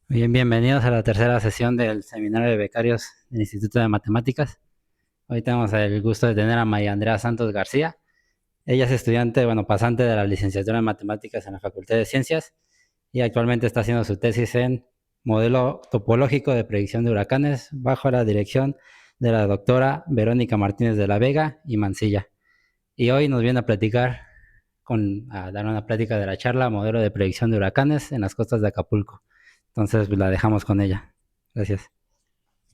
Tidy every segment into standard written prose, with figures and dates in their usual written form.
Bien, bienvenidos a la tercera sesión del seminario de becarios del Instituto de Matemáticas. Hoy tenemos el gusto de tener a María Andrea Santos García. Ella es estudiante, pasante de la licenciatura en Matemáticas en la Facultad de Ciencias y actualmente está haciendo su tesis en modelo topológico de predicción de huracanes bajo la dirección de la doctora Verónica Martínez de la Vega y Mancilla. Y hoy nos viene a platicar, a dar una plática de la charla modelo de predicción de huracanes en las costas de Acapulco. Entonces, pues, la dejamos con ella. Gracias.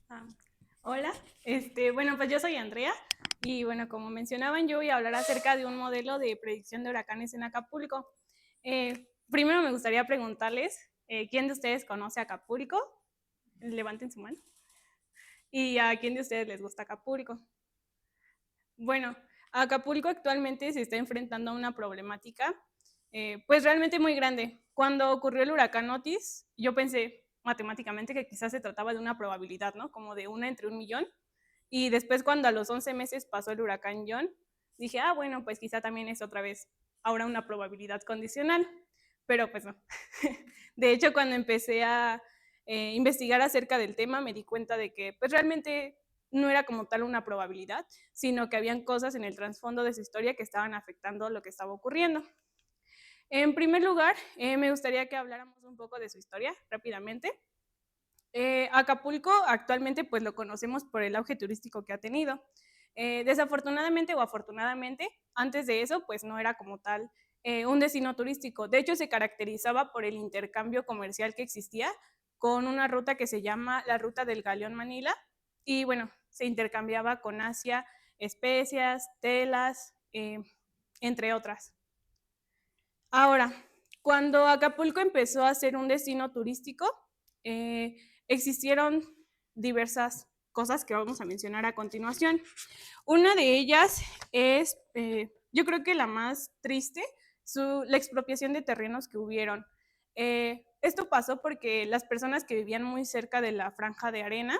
Ah, Hola, bueno, pues yo soy Andrea y bueno, como mencionaban, yo voy a hablar acerca de un modelo de predicción de huracanes en Acapulco. Primero me gustaría preguntarles, ¿quién de ustedes conoce Acapulco? Levanten su mano. ¿Y a quién de ustedes les gusta Acapulco? Bueno, Acapulco actualmente se está enfrentando a una problemática, pues realmente muy grande. Cuando ocurrió el huracán Otis, yo pensé matemáticamente que quizás se trataba de una probabilidad, ¿no? Como de una entre un millón. Y después cuando a los 11 meses pasó el huracán John, dije, bueno, pues quizá también es otra vez ahora una probabilidad condicional, pero pues no. De hecho, cuando empecé a investigar acerca del tema, me di cuenta de que pues realmente no era como tal una probabilidad, sino que habían cosas en el trasfondo de su historia que estaban afectando lo que estaba ocurriendo. En primer lugar, me gustaría que habláramos un poco de su historia rápidamente. Acapulco actualmente pues lo conocemos por el auge turístico que ha tenido. Desafortunadamente o afortunadamente, antes de eso pues no era como tal un destino turístico. De hecho se caracterizaba por el intercambio comercial que existía con una ruta que se llama la ruta del Galeón Manila y bueno, se intercambiaba con Asia especias, telas, entre otras. Ahora, cuando Acapulco empezó a ser un destino turístico, eh, existieron diversas cosas que vamos a mencionar a continuación. Una de ellas es, yo creo que la más triste, la expropiación de terrenos que hubieron. Esto pasó porque las personas que vivían muy cerca de la franja de arena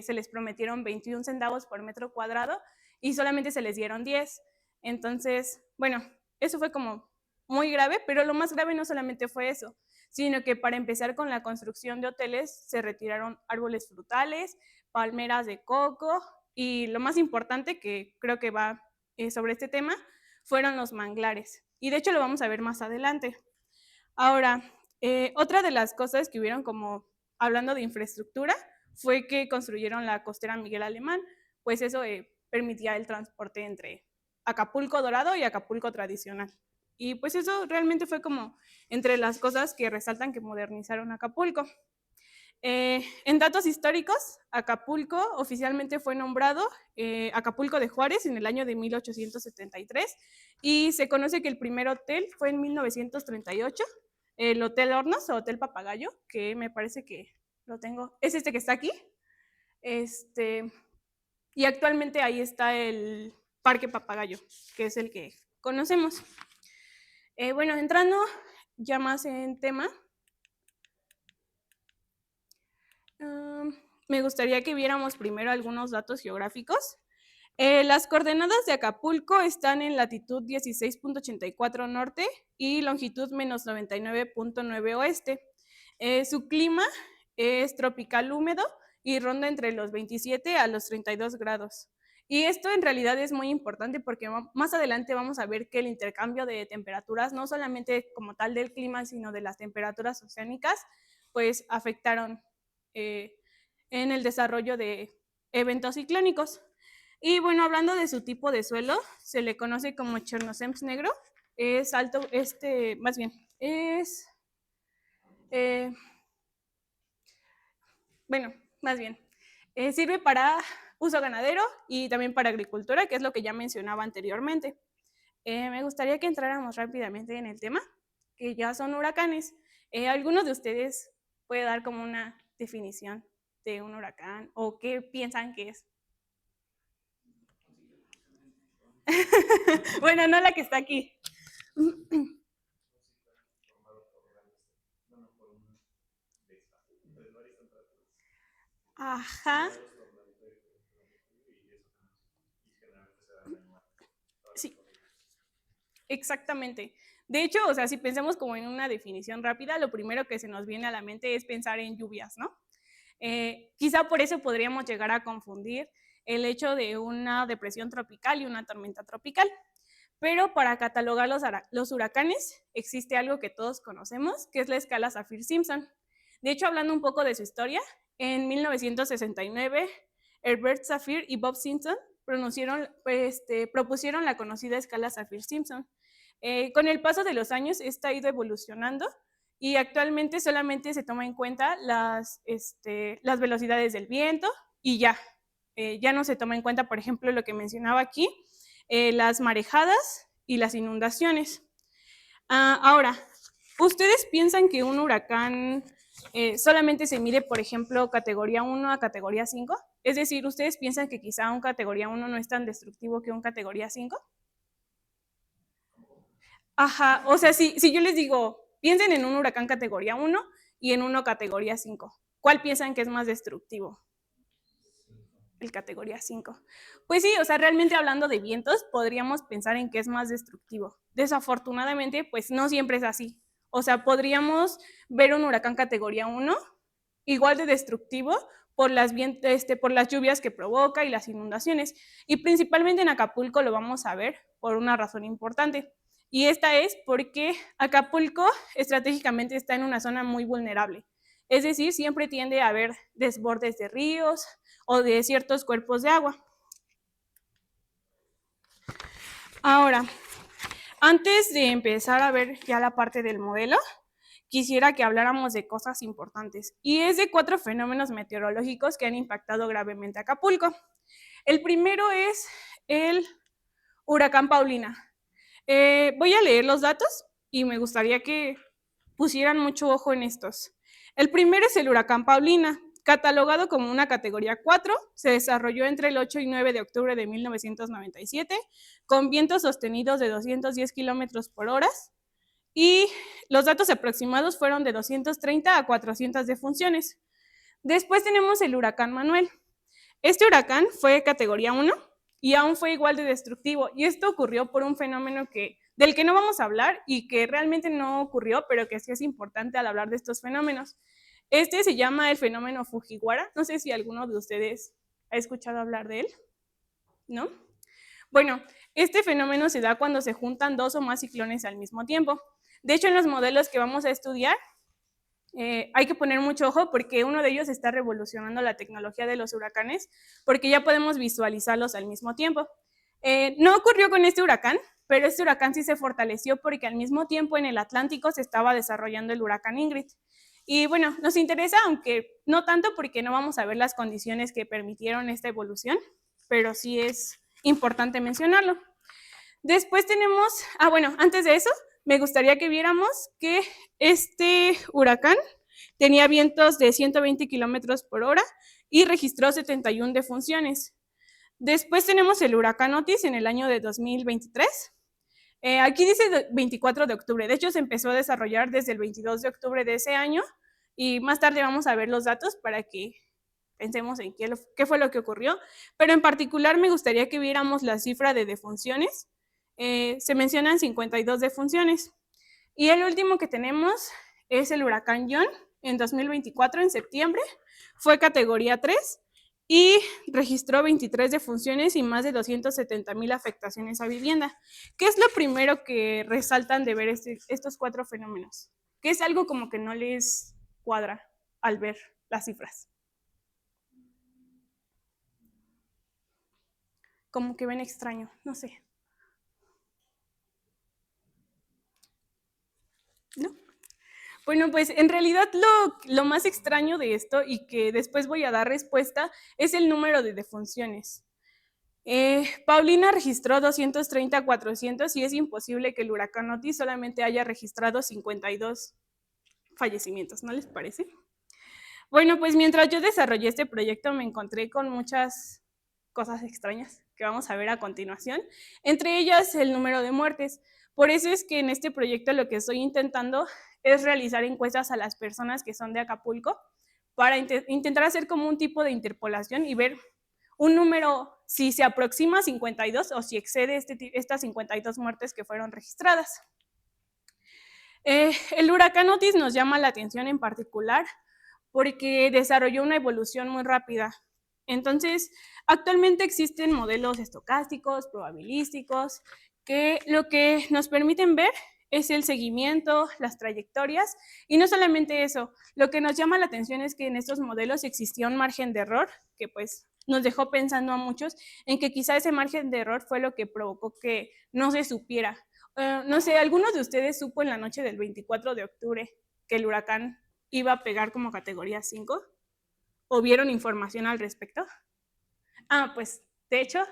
se les prometieron 21 centavos por metro cuadrado y solamente se les dieron 10. Entonces, bueno, eso fue como muy grave, pero lo más grave no solamente fue eso, sino que para empezar con la construcción de hoteles se retiraron árboles frutales, palmeras de coco y lo más importante que creo que va sobre este tema fueron los manglares. Y de hecho lo vamos a ver más adelante. Ahora, otra de las cosas que hubieron como hablando de infraestructura fue que construyeron la costera Miguel Alemán, pues eso permitía el transporte entre Acapulco Dorado y Acapulco tradicional. Y pues eso realmente fue como entre las cosas que resaltan que modernizaron Acapulco. En datos históricos, Acapulco oficialmente fue nombrado Acapulco de Juárez en el año de 1873 y se conoce que el primer hotel fue en 1938, el Hotel Hornos o Hotel Papagayo, que me parece que lo tengo, es este que está aquí. Este, y actualmente ahí está el Parque Papagayo, que es el que conocemos. Bueno, entrando ya más en tema, um, me gustaría que viéramos primero algunos datos geográficos. Las coordenadas de Acapulco están en latitud 16.84 norte y longitud menos 99.9 oeste. Su clima es tropical húmedo y ronda entre los 27 a los 32 grados. Y esto en realidad es muy importante porque más adelante vamos a ver que el intercambio de temperaturas, no solamente como tal del clima, sino de las temperaturas oceánicas, pues afectaron eh, en el desarrollo de eventos ciclónicos. Y bueno, hablando de su tipo de suelo, se le conoce como Chernozems negro. Es alto, más bien, eh, bueno, más bien, sirve para uso ganadero y también para agricultura, que es lo que ya mencionaba anteriormente. Me gustaría que entráramos rápidamente en el tema, que ya son huracanes. ¿Alguno de ustedes puede dar como una definición de un huracán o qué piensan que es? Bueno, no la que está aquí. Ajá. Sí, exactamente. De hecho, o sea, si pensamos como en una definición rápida, lo primero que se nos viene a la mente es pensar en lluvias, ¿no? Quizá por eso podríamos llegar a confundir el hecho de una depresión tropical y una tormenta tropical. Pero para catalogar los huracanes existe algo que todos conocemos, que es la escala Saffir-Simpson. De hecho, hablando un poco de su historia, en 1969, Herbert Saffir y Bob Simpson propusieron la conocida escala Saffir-Simpson. Con el paso de los años, esta ha ido evolucionando y actualmente solamente se toma en cuenta las velocidades del viento y ya. Ya no se toma en cuenta, por ejemplo, lo que mencionaba aquí, las marejadas y las inundaciones. Ahora, ¿ustedes piensan que un huracán solamente se mide, por ejemplo, categoría 1 a categoría 5? Es decir, ¿ustedes piensan que quizá un categoría 1 no es tan destructivo que un categoría 5? Ajá, o sea, si yo les digo, piensen en un huracán categoría 1 y en uno categoría 5, ¿cuál piensan que es más destructivo? El categoría 5. Pues sí, o sea, realmente hablando de vientos, podríamos pensar en que es más destructivo. Desafortunadamente, pues no siempre es así. O sea, podríamos ver un huracán categoría 1 igual de destructivo por las lluvias que provoca y las inundaciones. Y principalmente en Acapulco lo vamos a ver por una razón importante. Y esta es porque Acapulco estratégicamente está en una zona muy vulnerable. Es decir, siempre tiende a haber desbordes de ríos o de ciertos cuerpos de agua. Ahora, antes de empezar a ver ya la parte del modelo, quisiera que habláramos de cosas importantes, y es de 4 fenómenos meteorológicos que han impactado gravemente a Acapulco. El primero es el huracán Paulina. Voy a leer los datos y me gustaría que pusieran mucho ojo en estos. El primero es el huracán Paulina, catalogado como una categoría 4, se desarrolló entre el 8 y 9 de octubre de 1997, con vientos sostenidos de 210 kilómetros por hora, y los datos aproximados fueron de 230 a 400 defunciones. Después tenemos el huracán Manuel. Este huracán fue categoría 1 y aún fue igual de destructivo, y esto ocurrió por un fenómeno del que no vamos a hablar y que realmente no ocurrió, pero que sí es importante al hablar de estos fenómenos. Este se llama el fenómeno Fujiwara. No sé si alguno de ustedes ha escuchado hablar de él, ¿no? Bueno, este fenómeno se da cuando se juntan 2 o más ciclones al mismo tiempo. De hecho, en los modelos que vamos a estudiar, hay que poner mucho ojo porque uno de ellos está revolucionando la tecnología de los huracanes, porque ya podemos visualizarlos al mismo tiempo. No ocurrió con este huracán, pero este huracán sí se fortaleció porque al mismo tiempo en el Atlántico se estaba desarrollando el huracán Ingrid. Y bueno, nos interesa, aunque no tanto porque no vamos a ver las condiciones que permitieron esta evolución, pero sí es importante mencionarlo. Después tenemos, bueno, antes de eso, me gustaría que viéramos que este huracán tenía vientos de 120 kilómetros por hora y registró 71 defunciones. Después tenemos el huracán Otis en el año de 2023. Aquí dice 24 de octubre, de hecho se empezó a desarrollar desde el 22 de octubre de ese año, y más tarde vamos a ver los datos para que pensemos en qué fue lo que ocurrió, pero en particular me gustaría que viéramos la cifra de defunciones. Se mencionan 52 defunciones. Y el último que tenemos es el huracán John en 2024, en septiembre, fue categoría 3 y registró 23 defunciones y más de 270,000 afectaciones a vivienda. ¿Qué es lo primero que resaltan de ver estos 4 fenómenos? ¿Qué es algo como que no les cuadra al ver las cifras? Como que ven extraño, no sé. ¿No? Bueno, pues en realidad lo más extraño de esto, y que después voy a dar respuesta, es el número de defunciones. Paulina registró 230 a 400 y es imposible que el huracán Otis solamente haya registrado 52 fallecimientos, ¿no les parece? Bueno, pues mientras yo desarrollé este proyecto me encontré con muchas cosas extrañas que vamos a ver a continuación, entre ellas el número de muertes. Por eso es que en este proyecto lo que estoy intentando es realizar encuestas a las personas que son de Acapulco para intentar hacer como un tipo de interpolación y ver un número, si se aproxima a 52 o si excede estas 52 muertes que fueron registradas. El huracán Otis nos llama la atención en particular porque desarrolló una evolución muy rápida. Entonces, actualmente existen modelos estocásticos, probabilísticos, que lo que nos permiten ver es el seguimiento, las trayectorias, y no solamente eso, lo que nos llama la atención es que en estos modelos existía un margen de error que pues nos dejó pensando a muchos en que quizá ese margen de error fue lo que provocó que no se supiera. No sé, ¿alguno de ustedes supo en la noche del 24 de octubre que el huracán iba a pegar como categoría 5? ¿O vieron información al respecto? Pues de hecho,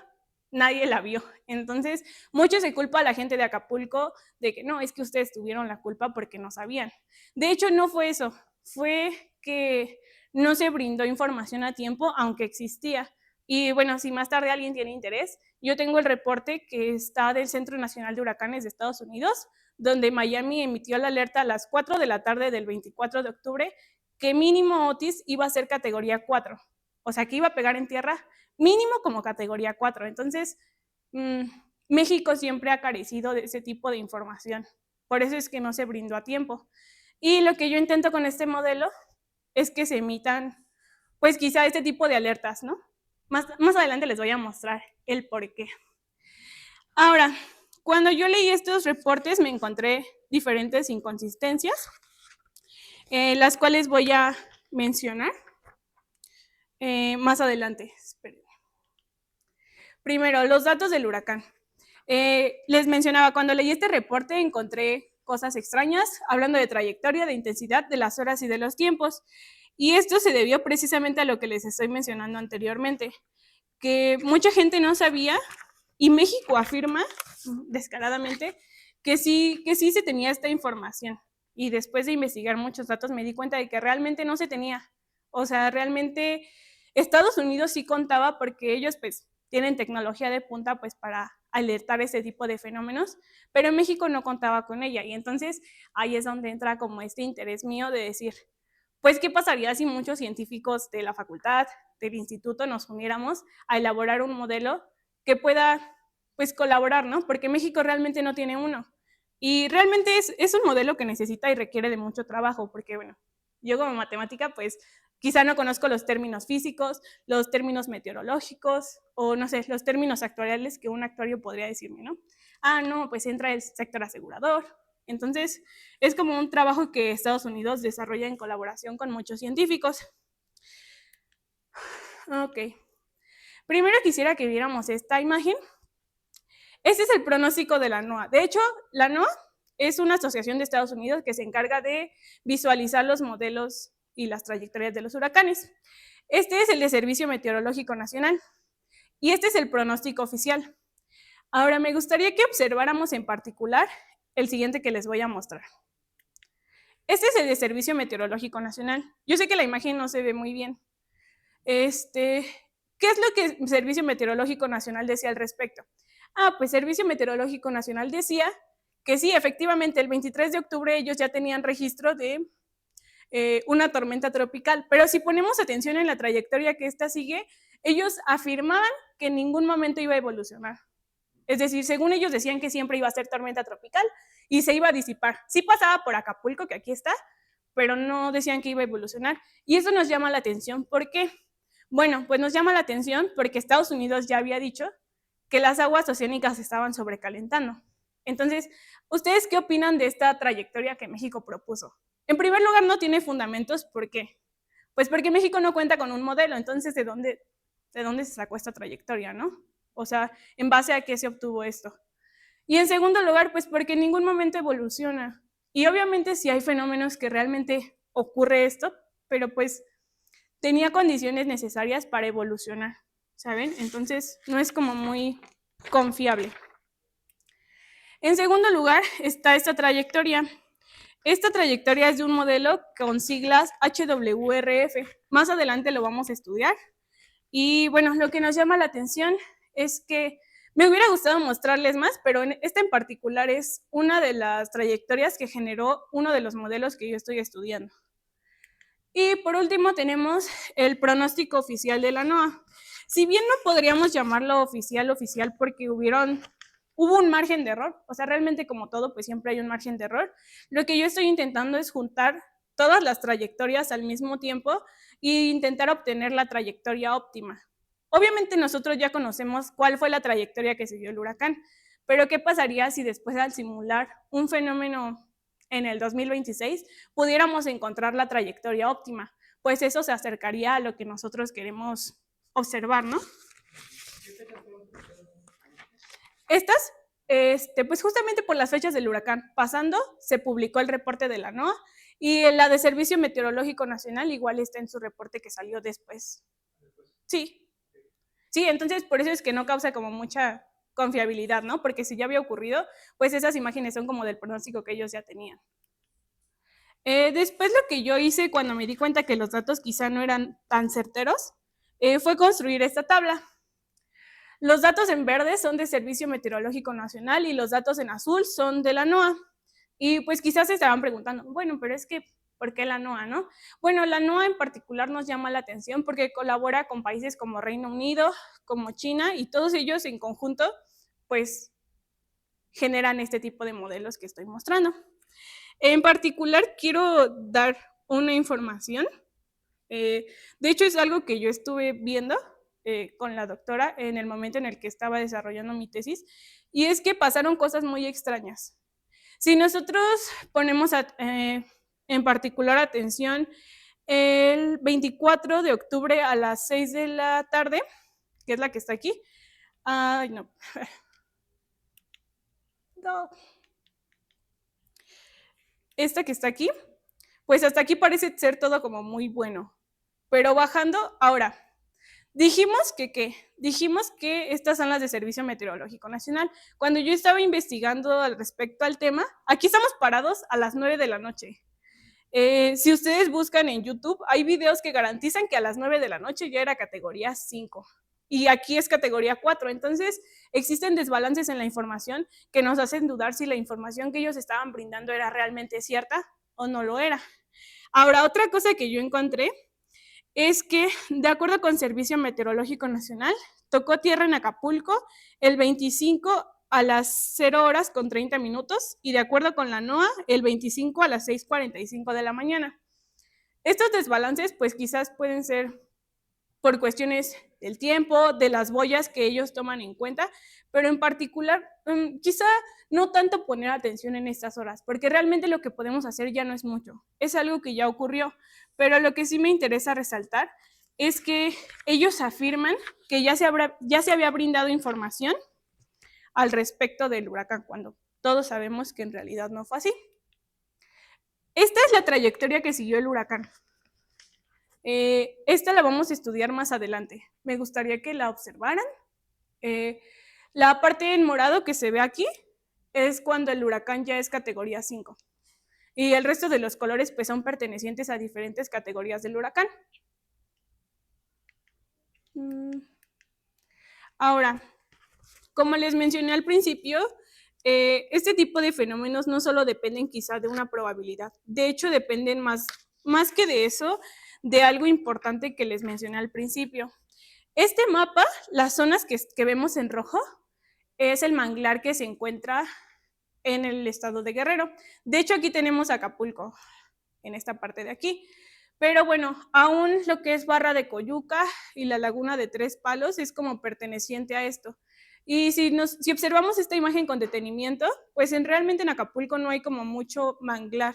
nadie la vio. Entonces, mucho se culpa a la gente de Acapulco de que no, es que ustedes tuvieron la culpa porque no sabían. De hecho, no fue eso, fue que no se brindó información a tiempo, aunque existía. Y bueno, si más tarde alguien tiene interés, yo tengo el reporte que está del Centro Nacional de Huracanes de Estados Unidos, donde Miami emitió la alerta a las 4 de la tarde del 24 de octubre que mínimo Otis iba a ser categoría 4, o sea, que iba a pegar en tierra mínimo como categoría 4. Entonces, México siempre ha carecido de ese tipo de información. Por eso es que no se brindó a tiempo. Y lo que yo intento con este modelo es que se emitan, pues quizá este tipo de alertas, ¿no? Más adelante les voy a mostrar el por qué. Ahora, cuando yo leí estos reportes me encontré diferentes inconsistencias, las cuales voy a mencionar más adelante. Esperen. Primero, los datos del huracán. Les mencionaba, cuando leí este reporte encontré cosas extrañas, hablando de trayectoria, de intensidad, de las horas y de los tiempos. Y esto se debió precisamente a lo que les estoy mencionando anteriormente, que mucha gente no sabía, y México afirma descaradamente que sí se tenía esta información. Y después de investigar muchos datos me di cuenta de que realmente no se tenía. O sea, realmente Estados Unidos sí contaba porque ellos pues tienen tecnología de punta pues para alertar ese tipo de fenómenos, pero México no contaba con ella. Y entonces ahí es donde entra como este interés mío de decir, pues, ¿qué pasaría si muchos científicos de la facultad, del instituto, nos uniéramos a elaborar un modelo que pueda, pues, colaborar, ¿no? Porque México realmente no tiene uno. Y realmente es un modelo que necesita y requiere de mucho trabajo, porque, bueno, yo como matemática, pues, quizá no conozco los términos físicos, los términos meteorológicos, o no sé, los términos actuariales que un actuario podría decirme, ¿no? No, pues entra el sector asegurador. Entonces, es como un trabajo que Estados Unidos desarrolla en colaboración con muchos científicos. Ok. Primero quisiera que viéramos esta imagen. Este es el pronóstico de la NOAA. De hecho, la NOAA es una asociación de Estados Unidos que se encarga de visualizar los modelos y las trayectorias de los huracanes. Este es el de Servicio Meteorológico Nacional y este es el pronóstico oficial. Ahora, me gustaría que observáramos en particular el siguiente que les voy a mostrar. Este es el de Servicio Meteorológico Nacional. Yo sé que la imagen no se ve muy bien. ¿Qué es lo que Servicio Meteorológico Nacional decía al respecto? Pues Servicio Meteorológico Nacional decía que sí, efectivamente, el 23 de octubre ellos ya tenían registro de una tormenta tropical, pero si ponemos atención en la trayectoria que esta sigue, ellos afirmaban que en ningún momento iba a evolucionar. Es decir, según ellos decían que siempre iba a ser tormenta tropical y se iba a disipar. Sí pasaba por Acapulco, que aquí está, pero no decían que iba a evolucionar. Y eso nos llama la atención. ¿Por qué? Bueno, pues nos llama la atención porque Estados Unidos ya había dicho que las aguas oceánicas estaban sobrecalentando. Entonces, ¿ustedes qué opinan de esta trayectoria que México propuso? En primer lugar, no tiene fundamentos. ¿Por qué? Pues porque México no cuenta con un modelo. Entonces, ¿de dónde se sacó esta trayectoria, no? O sea, ¿en base a qué se obtuvo esto? Y en segundo lugar, pues porque en ningún momento evoluciona. Y obviamente sí hay fenómenos que realmente ocurre esto, pero pues tenía condiciones necesarias para evolucionar, ¿saben? Entonces no es como muy confiable. En segundo lugar está esta trayectoria. Esta trayectoria es de un modelo con siglas HWRF. Más adelante lo vamos a estudiar. Y bueno, lo que nos llama la atención es que me hubiera gustado mostrarles más, pero esta en particular es una de las trayectorias que generó uno de los modelos que yo estoy estudiando. Y por último tenemos el pronóstico oficial de la NOAA. Si bien no podríamos llamarlo oficial porque hubieron hubo un margen de error, o sea, realmente como todo, pues siempre hay un margen de error. Lo que yo estoy intentando es juntar todas las trayectorias al mismo tiempo e intentar obtener la trayectoria óptima. Obviamente nosotros ya conocemos cuál fue la trayectoria que siguió el huracán, pero ¿qué pasaría si después al simular un fenómeno en el 2026 pudiéramos encontrar la trayectoria óptima? Pues eso se acercaría a lo que nosotros queremos observar, ¿no? Estas, pues justamente por las fechas del huracán pasando, se publicó el reporte de la NOAA y la de Servicio Meteorológico Nacional igual está en su reporte que salió después. Sí, sí, entonces por eso es que no causa como mucha confiabilidad, ¿no? Porque si ya había ocurrido, pues esas imágenes son como del pronóstico que ellos ya tenían. Después lo que yo hice cuando me di cuenta que los datos quizá no eran tan certeros, fue construir esta tabla. Los datos en verde son de Servicio Meteorológico Nacional y los datos en azul son de la NOAA. Y pues quizás se estaban preguntando, bueno, pero es que, ¿por qué la NOAA, no? Bueno, la NOAA en particular nos llama la atención porque colabora con países como Reino Unido, como China, y todos ellos en conjunto, pues, generan este tipo de modelos que estoy mostrando. En particular, quiero dar una información. De hecho, es algo que yo estuve viendo con la doctora en el momento en el que estaba desarrollando mi tesis, y es que pasaron cosas muy extrañas. Si nosotros ponemos en particular atención el 24 de octubre a las 6 de la tarde, que es la que está aquí, ay, no. No. Esta que está aquí, pues hasta aquí parece ser todo como muy bueno, pero bajando, ahora, dijimos que estas son las de Servicio Meteorológico Nacional. Cuando yo estaba investigando al respecto al tema, aquí estamos parados a las 9 de la noche. Si ustedes buscan en YouTube, hay videos que garantizan que a las 9 de la noche ya era categoría 5 y aquí es categoría 4. Entonces, existen desbalances en la información que nos hacen dudar si la información que ellos estaban brindando era realmente cierta o no lo era. Ahora, otra cosa que yo encontré es que, de acuerdo con Servicio Meteorológico Nacional, tocó tierra en Acapulco el 25 a las 0 horas con 30 minutos y de acuerdo con la NOAA, el 25 a las 6:45 de la mañana. Estos desbalances, pues quizás pueden ser por cuestiones del tiempo, de las boyas que ellos toman en cuenta, pero en particular, quizá no tanto poner atención en estas horas, porque realmente lo que podemos hacer ya no es mucho, es algo que ya ocurrió, pero lo que sí me interesa resaltar es que ellos afirman que ya se había brindado información al respecto del huracán, cuando todos sabemos que en realidad no fue así. Esta es la trayectoria que siguió el huracán. Esta la vamos a estudiar más adelante. Me gustaría que la observaran. La parte en morado que se ve aquí es cuando el huracán ya es categoría 5. Y el resto de los colores pues son pertenecientes a diferentes categorías del huracán. Ahora, como les mencioné al principio, este tipo de fenómenos no solo dependen quizá de una probabilidad, de hecho dependen más que de eso, de algo importante que les mencioné al principio. Este mapa, las zonas que vemos en rojo, es el manglar que se encuentra en el estado de Guerrero. De hecho, aquí tenemos Acapulco, en esta parte de aquí. Pero bueno, aún lo que es Barra de Coyuca y la Laguna de Tres Palos es como perteneciente a esto. Y si observamos esta imagen con detenimiento, pues realmente en Acapulco no hay como mucho manglar.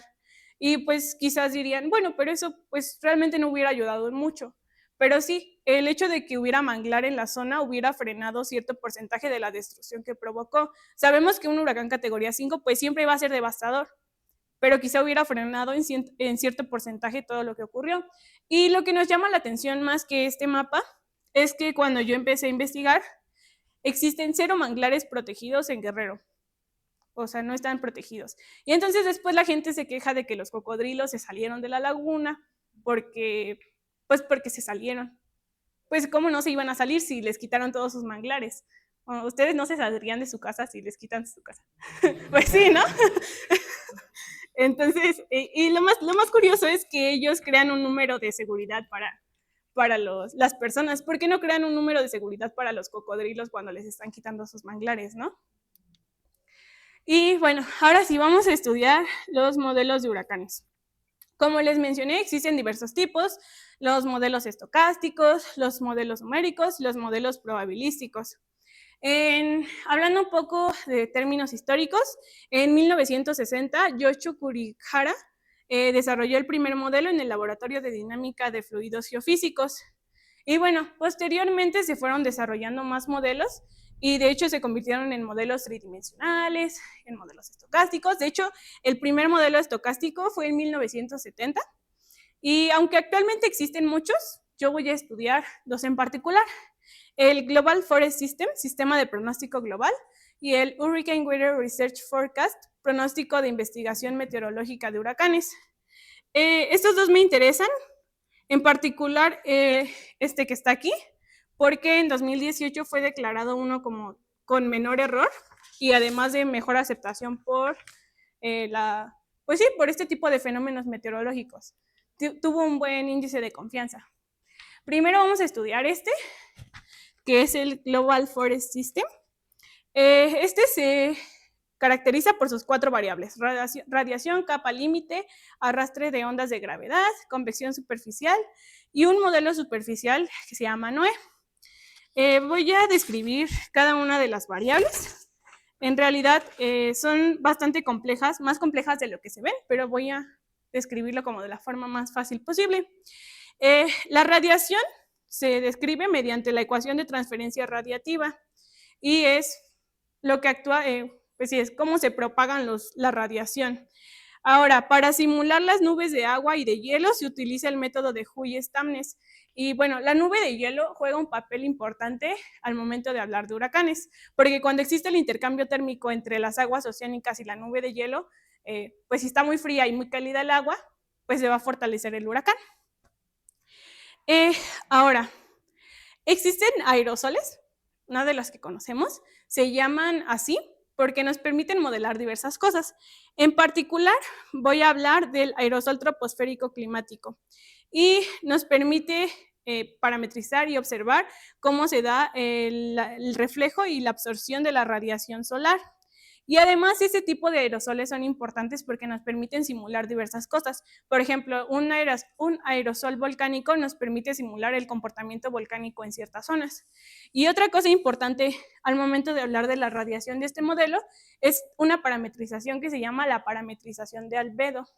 Y pues quizás dirían, bueno, pero eso pues realmente no hubiera ayudado en mucho. Pero sí, el hecho de que hubiera manglar en la zona hubiera frenado cierto porcentaje de la destrucción que provocó. Sabemos que un huracán categoría 5 pues siempre va a ser devastador, pero quizá hubiera frenado en cierto porcentaje todo lo que ocurrió. Y lo que nos llama la atención más que este mapa es que cuando yo empecé a investigar, existen 0 manglares protegidos en Guerrero. O sea, no están protegidos. Y entonces después la gente se queja de que los cocodrilos se salieron de la laguna porque se salieron. Pues cómo no se iban a salir si les quitaron todos sus manglares. Ustedes no se saldrían de su casa si les quitan su casa. Pues sí, ¿no? Entonces, y lo más curioso es que ellos crean un número de seguridad para las personas. ¿Por qué no crean un número de seguridad para los cocodrilos cuando les están quitando sus manglares, no? Y bueno, ahora sí vamos a estudiar los modelos de huracanes. Como les mencioné, existen diversos tipos, los modelos estocásticos, los modelos numéricos, los modelos probabilísticos. Hablando un poco de términos históricos, en 1960, Yoshio Kurihara desarrolló el primer modelo en el Laboratorio de Dinámica de Fluidos Geofísicos. Y bueno, posteriormente se fueron desarrollando más modelos y de hecho se convirtieron en modelos tridimensionales, en modelos estocásticos. De hecho, el primer modelo estocástico fue en 1970 y aunque actualmente existen muchos, yo voy a estudiar dos en particular. El Global Forest System, sistema de pronóstico global, y el Hurricane Weather Research Forecast, pronóstico de investigación meteorológica de huracanes. Estos dos me interesan, en particular este que está aquí, porque en 2018 fue declarado uno como con menor error y además de mejor aceptación por pues sí, por este tipo de fenómenos meteorológicos. Tuvo un buen índice de confianza. Primero vamos a estudiar este, que es el Global Forest System. Este se caracteriza por sus 4 variables: radiación, capa límite, arrastre de ondas de gravedad, convección superficial y un modelo superficial que se llama NOE. Voy a describir cada una de las variables. En realidad son bastante complejas, más complejas de lo que se ven, pero voy a describirlo como de la forma más fácil posible. La radiación se describe mediante la ecuación de transferencia radiativa y es lo que actúa, pues sí, es cómo se propagan la radiación. Ahora, para simular las nubes de agua y de hielo se utiliza el método de Huye-Stamnes. Y bueno, la nube de hielo juega un papel importante al momento de hablar de huracanes, porque cuando existe el intercambio térmico entre las aguas oceánicas y la nube de hielo, pues si está muy fría y muy cálida el agua, pues se va a fortalecer el huracán. Ahora, existen aerosoles, una de las que conocemos, se llaman así porque nos permiten modelar diversas cosas. En particular, voy a hablar del aerosol troposférico climático y nos permite parametrizar y observar cómo se da el reflejo y la absorción de la radiación solar. Y además, este tipo de aerosoles son importantes porque nos permiten simular diversas cosas. Por ejemplo, un aerosol volcánico nos permite simular el comportamiento volcánico en ciertas zonas. Y otra cosa importante al momento de hablar de la radiación de este modelo es una parametrización que se llama la parametrización de albedo.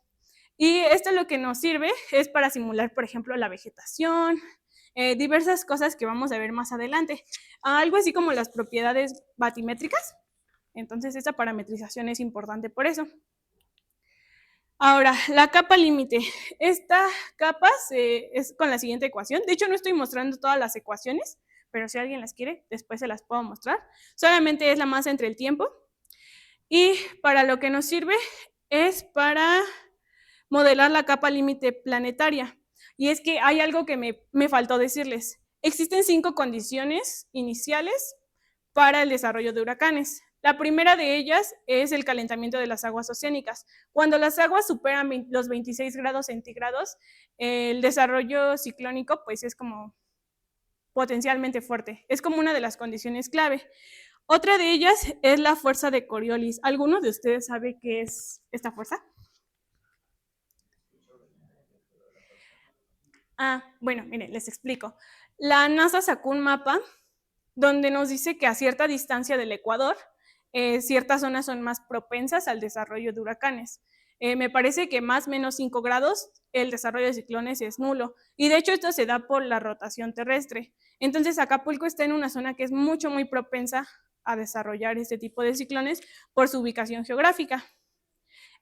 Y esto lo que nos sirve es para simular, por ejemplo, la vegetación, diversas cosas que vamos a ver más adelante. Algo así como las propiedades batimétricas. Entonces, esta parametrización es importante por eso. Ahora, la capa límite. Esta capa es con la siguiente ecuación. De hecho, no estoy mostrando todas las ecuaciones, pero si alguien las quiere, después se las puedo mostrar. Solamente es la masa entre el tiempo. Y para lo que nos sirve es para modelar la capa límite planetaria. Y es que hay algo que me faltó decirles. Existen 5 condiciones iniciales para el desarrollo de huracanes. La primera de ellas es el calentamiento de las aguas oceánicas. Cuando las aguas superan los 26 grados centígrados, el desarrollo ciclónico pues es como potencialmente fuerte. Es como una de las condiciones clave. Otra de ellas es la fuerza de Coriolis. ¿Alguno de ustedes sabe qué es esta fuerza? Bueno, miren, les explico. La NASA sacó un mapa donde nos dice que a cierta distancia del Ecuador, ciertas zonas son más propensas al desarrollo de huracanes. Me parece que más o menos 5 grados el desarrollo de ciclones es nulo. Y de hecho esto se da por la rotación terrestre. Entonces Acapulco está en una zona que es muy propensa a desarrollar este tipo de ciclones por su ubicación geográfica.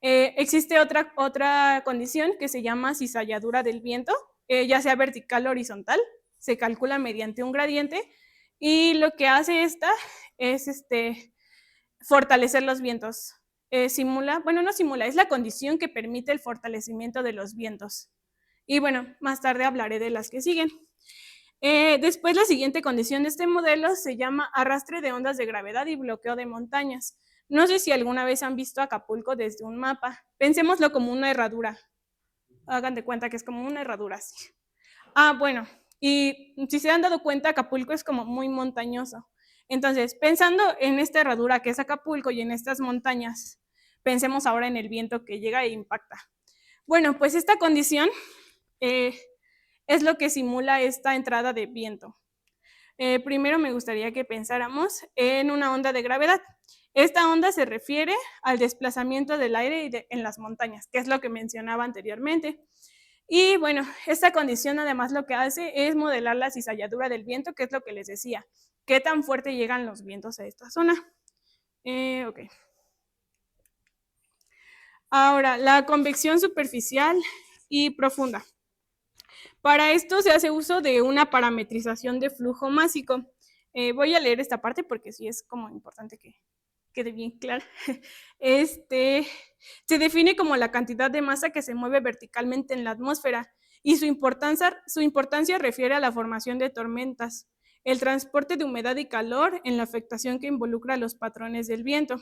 Existe otra condición que se llama cizalladura del viento, ya sea vertical o horizontal. Se calcula mediante un gradiente y lo que hace esta es fortalecer los vientos. No simula, es la condición que permite el fortalecimiento de los vientos. Y bueno, más tarde hablaré de las que siguen. Después, la siguiente condición de este modelo se llama arrastre de ondas de gravedad y bloqueo de montañas. No sé si alguna vez han visto Acapulco desde un mapa. Pensémoslo como una herradura. Hagan de cuenta que es como una herradura así. Bueno, y si se han dado cuenta, Acapulco es como muy montañoso. Entonces, pensando en esta herradura que es Acapulco y en estas montañas, pensemos ahora en el viento que llega e impacta. Bueno, pues esta condición es lo que simula esta entrada de viento. Primero me gustaría que pensáramos en una onda de gravedad. Esta onda se refiere al desplazamiento del aire en las montañas, que es lo que mencionaba anteriormente. Y bueno, esta condición además lo que hace es modelar la cizalladura del viento, que es lo que les decía, qué tan fuerte llegan los vientos a esta zona. Ok. Ahora, la convección superficial y profunda. Para esto se hace uso de una parametrización de flujo másico. Voy a leer esta parte porque sí es como importante que quede bien claro. Se define como la cantidad de masa que se mueve verticalmente en la atmósfera y su importancia refiere a la formación de tormentas, el transporte de humedad y calor en la afectación que involucra los patrones del viento.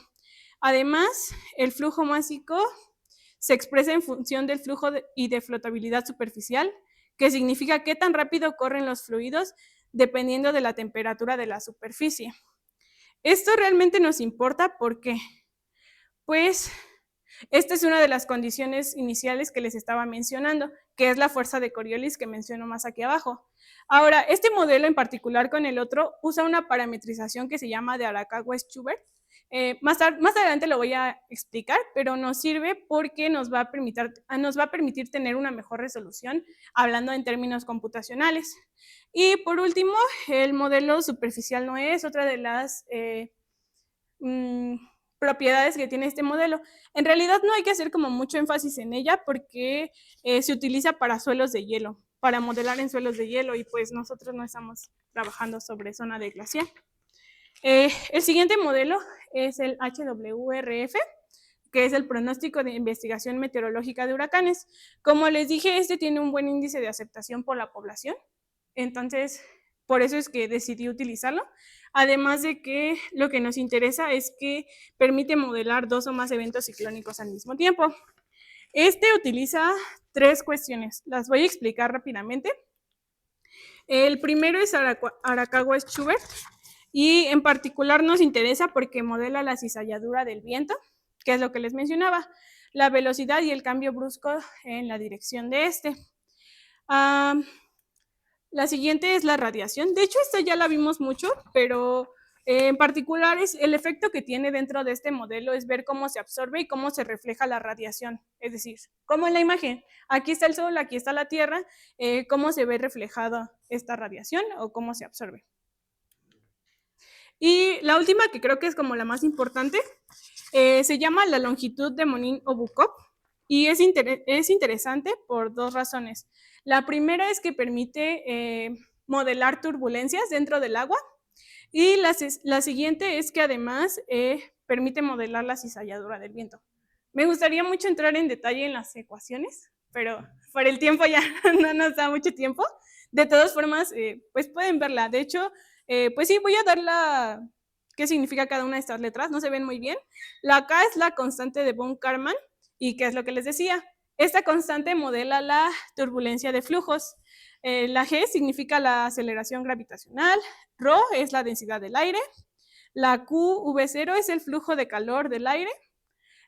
Además, el flujo másico se expresa en función del flujo y de flotabilidad superficial, que significa qué tan rápido corren los fluidos dependiendo de la temperatura de la superficie. Esto realmente nos importa porque, pues, esta es una de las condiciones iniciales que les estaba mencionando, que es la fuerza de Coriolis que menciono más aquí abajo. Ahora, este modelo en particular con el otro usa una parametrización que se llama de Arakawa-Schubert. Más adelante lo voy a explicar, pero nos sirve porque nos va a permitir tener una mejor resolución hablando en términos computacionales. Y por último, el modelo superficial no es otra de las propiedades que tiene este modelo. En realidad no hay que hacer como mucho énfasis en ella porque se utiliza para suelos de hielo, para modelar en suelos de hielo y pues nosotros no estamos trabajando sobre zona de glaciar. El siguiente modelo es el HWRF, que es el pronóstico de investigación meteorológica de huracanes. Como les dije, este tiene un buen índice de aceptación por la población, entonces por eso es que decidí utilizarlo. Además de que lo que nos interesa es que permite modelar 2 o más eventos ciclónicos al mismo tiempo. Este utiliza 3 cuestiones, las voy a explicar rápidamente. El primero es Arakawa-Schubert y en particular nos interesa porque modela la cizalladura del viento, que es lo que les mencionaba, la velocidad y el cambio brusco en la dirección de este. La siguiente es la radiación. De hecho, esta ya la vimos mucho, pero en particular es el efecto que tiene dentro de este modelo es ver cómo se absorbe y cómo se refleja la radiación. Es decir, como en la imagen, aquí está el sol, aquí está la tierra, cómo se ve reflejada esta radiación o cómo se absorbe. Y la última, que creo que es como la más importante, se llama la longitud de Monin-Obukov y es interesante por 2 razones. La primera es que permite modelar turbulencias dentro del agua y la siguiente es que además permite modelar la cizalladura del viento. Me gustaría mucho entrar en detalle en las ecuaciones, pero por el tiempo ya no nos da mucho tiempo. De todas formas, pues pueden verla. De hecho, pues sí, voy a dar qué significa cada una de estas letras. No se ven muy bien. La K es la constante de von Karman y qué es lo que les decía. Esta constante modela la turbulencia de flujos. La G significa la aceleración gravitacional. Rho es la densidad del aire. La QV0 es el flujo de calor del aire.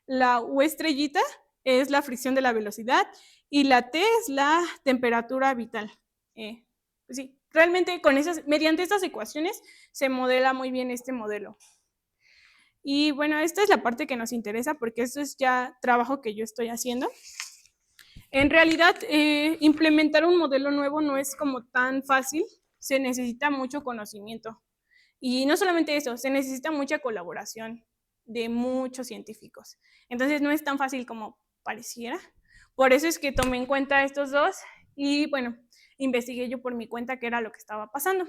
La U estrellita es la fricción de la velocidad y la T es la temperatura vital. Pues sí, realmente mediante estas ecuaciones se modela muy bien este modelo. Y bueno, esta es la parte que nos interesa porque esto es ya trabajo que yo estoy haciendo. En realidad, implementar un modelo nuevo no es como tan fácil, se necesita mucho conocimiento. Y no solamente eso, se necesita mucha colaboración de muchos científicos. Entonces no es tan fácil como pareciera. Por eso es que tomé en cuenta estos dos y bueno, investigué yo por mi cuenta qué era lo que estaba pasando.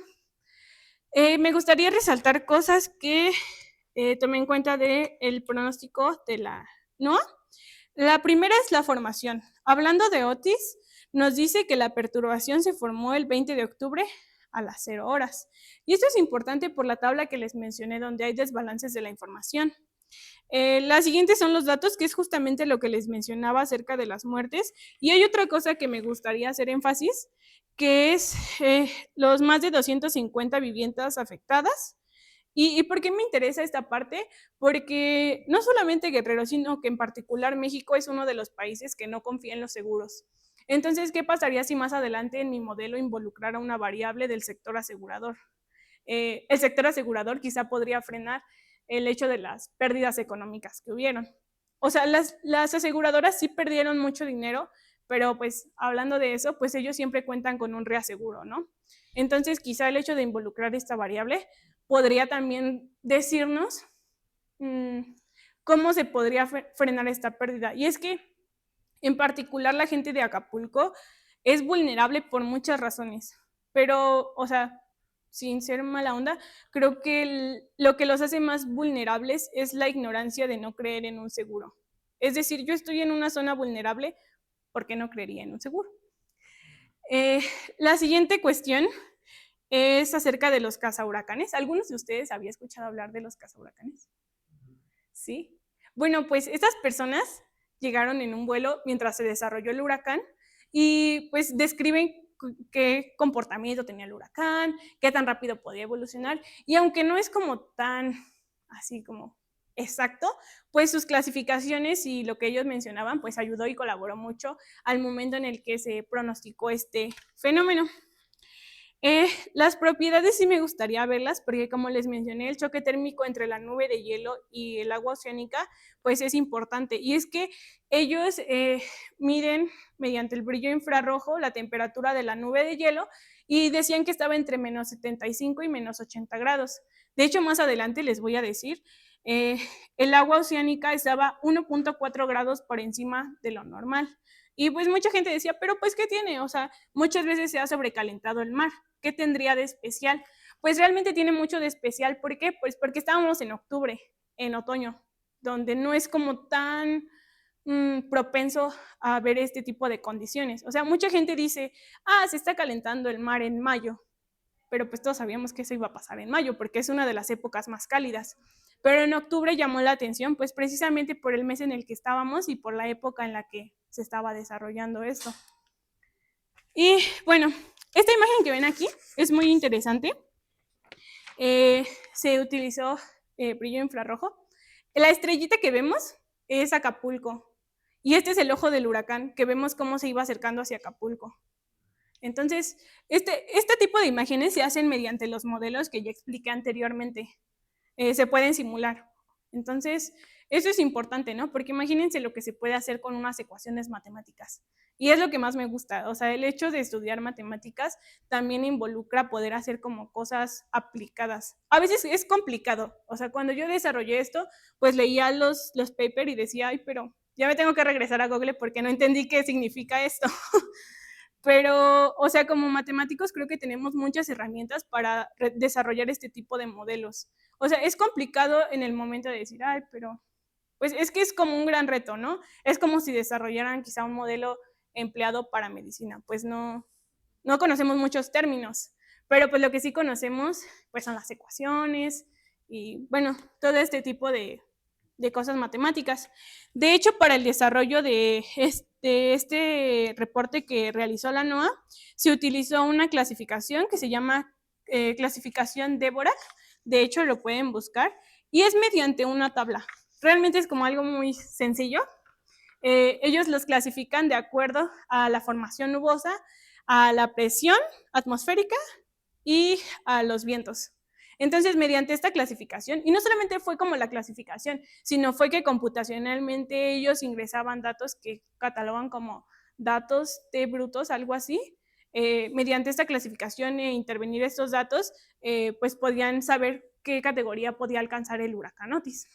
Me gustaría resaltar cosas que tomé en cuenta del pronóstico de la NOAA. La primera es la formación. Hablando de Otis, nos dice que la perturbación se formó el 20 de octubre a las 0 horas. Y esto es importante por la tabla que les mencioné donde hay desbalances de la información. Las siguientes son los datos, que es justamente lo que les mencionaba acerca de las muertes. Y hay otra cosa que me gustaría hacer énfasis, que es los más de 250 viviendas afectadas ¿Y por qué me interesa esta parte? Porque no solamente Guerrero, sino que en particular México es uno de los países que no confía en los seguros. Entonces, ¿qué pasaría si más adelante en mi modelo involucrara una variable del sector asegurador? El sector asegurador quizá podría frenar el hecho de las pérdidas económicas que hubieron. O sea, las aseguradoras sí perdieron mucho dinero, pero pues hablando de eso, pues ellos siempre cuentan con un reaseguro, ¿no? Entonces, quizá el hecho de involucrar esta variable podría también decirnos cómo se podría frenar esta pérdida. Y es que, en particular, la gente de Acapulco es vulnerable por muchas razones, pero, o sea, sin ser mala onda, creo que lo que los hace más vulnerables es la ignorancia de no creer en un seguro. Es decir, yo estoy en una zona vulnerable porque no creería en un seguro. La siguiente cuestión es acerca de los cazahuracanes. ¿Algunos de ustedes había escuchado hablar de los cazahuracanes? ¿Sí? Bueno, pues estas personas llegaron en un vuelo mientras se desarrolló el huracán y pues describen qué comportamiento tenía el huracán, qué tan rápido podía evolucionar, y aunque no es como tan así como exacto, pues sus clasificaciones y lo que ellos mencionaban pues ayudó y colaboró mucho al momento en el que se pronosticó este fenómeno. Las propiedades sí me gustaría verlas porque, como les mencioné, el choque térmico entre la nube de hielo y el agua oceánica pues es importante, y es que ellos miden mediante el brillo infrarrojo la temperatura de la nube de hielo y decían que estaba entre menos 75 y menos 80 grados. De hecho, más adelante les voy a decir, el agua oceánica estaba 1.4 grados por encima de lo normal. Y pues mucha gente decía, pero pues ¿qué tiene? O sea, muchas veces se ha sobrecalentado el mar. ¿Qué tendría de especial? Pues realmente tiene mucho de especial. ¿Por qué? Pues porque estábamos en octubre, en otoño, donde no es como tan propenso a ver este tipo de condiciones. O sea, mucha gente dice, se está calentando el mar en mayo, pero pues todos sabíamos que eso iba a pasar en mayo, porque es una de las épocas más cálidas. Pero en octubre llamó la atención, pues precisamente por el mes en el que estábamos y por la época en la que se estaba desarrollando esto. Y bueno, esta imagen que ven aquí es muy interesante. Se utilizó brillo infrarrojo. La estrellita que vemos es Acapulco. Y este es el ojo del huracán, que vemos cómo se iba acercando hacia Acapulco. Entonces, este tipo de imágenes se hacen mediante los modelos que ya expliqué anteriormente. Se pueden simular. Entonces, eso es importante, ¿no? Porque imagínense lo que se puede hacer con unas ecuaciones matemáticas. Y es lo que más me gusta. O sea, el hecho de estudiar matemáticas también involucra poder hacer como cosas aplicadas. A veces es complicado. O sea, cuando yo desarrollé esto, pues leía los papers y decía, ay, pero ya me tengo que regresar a Google porque no entendí qué significa esto. Pero, o sea, como matemáticos creo que tenemos muchas herramientas para desarrollar este tipo de modelos. O sea, es complicado en el momento de decir, ay, pero pues es que es como un gran reto, ¿no? Es como si desarrollaran quizá un modelo empleado para medicina. Pues no conocemos muchos términos, pero pues lo que sí conocemos pues son las ecuaciones y bueno, todo este tipo de cosas matemáticas. De hecho, para el desarrollo de este reporte que realizó la NOAA, se utilizó una clasificación que se llama clasificación Dvorak. De hecho, lo pueden buscar y es mediante una tabla. Realmente es como algo muy sencillo. Ellos los clasifican de acuerdo a la formación nubosa, a la presión atmosférica y a los vientos. Entonces, mediante esta clasificación, y no solamente fue como la clasificación, sino fue que computacionalmente ellos ingresaban datos que catalogan como datos T brutos, algo así. Mediante esta clasificación e intervenir estos datos, pues podían saber qué categoría podía alcanzar el huracán Otis.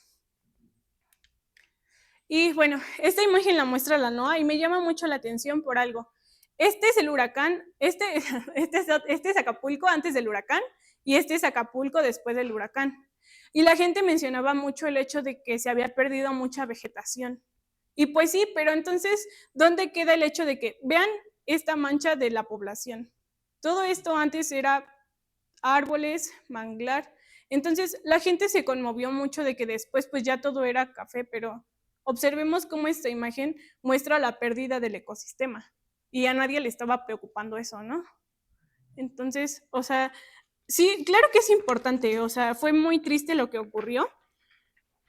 Y bueno, esta imagen la muestra la NOAA y me llama mucho la atención por algo. Este es el huracán, este es Acapulco antes del huracán y este es Acapulco después del huracán. Y la gente mencionaba mucho el hecho de que se había perdido mucha vegetación. Y pues sí, pero entonces, ¿dónde queda el hecho de que, vean esta mancha de la población? Todo esto antes era árboles, manglar. Entonces, la gente se conmovió mucho de que después pues ya todo era café, pero observemos cómo esta imagen muestra la pérdida del ecosistema y a nadie le estaba preocupando eso, ¿no? Entonces, o sea, Sí, claro que es importante, o sea, fue muy triste lo que ocurrió,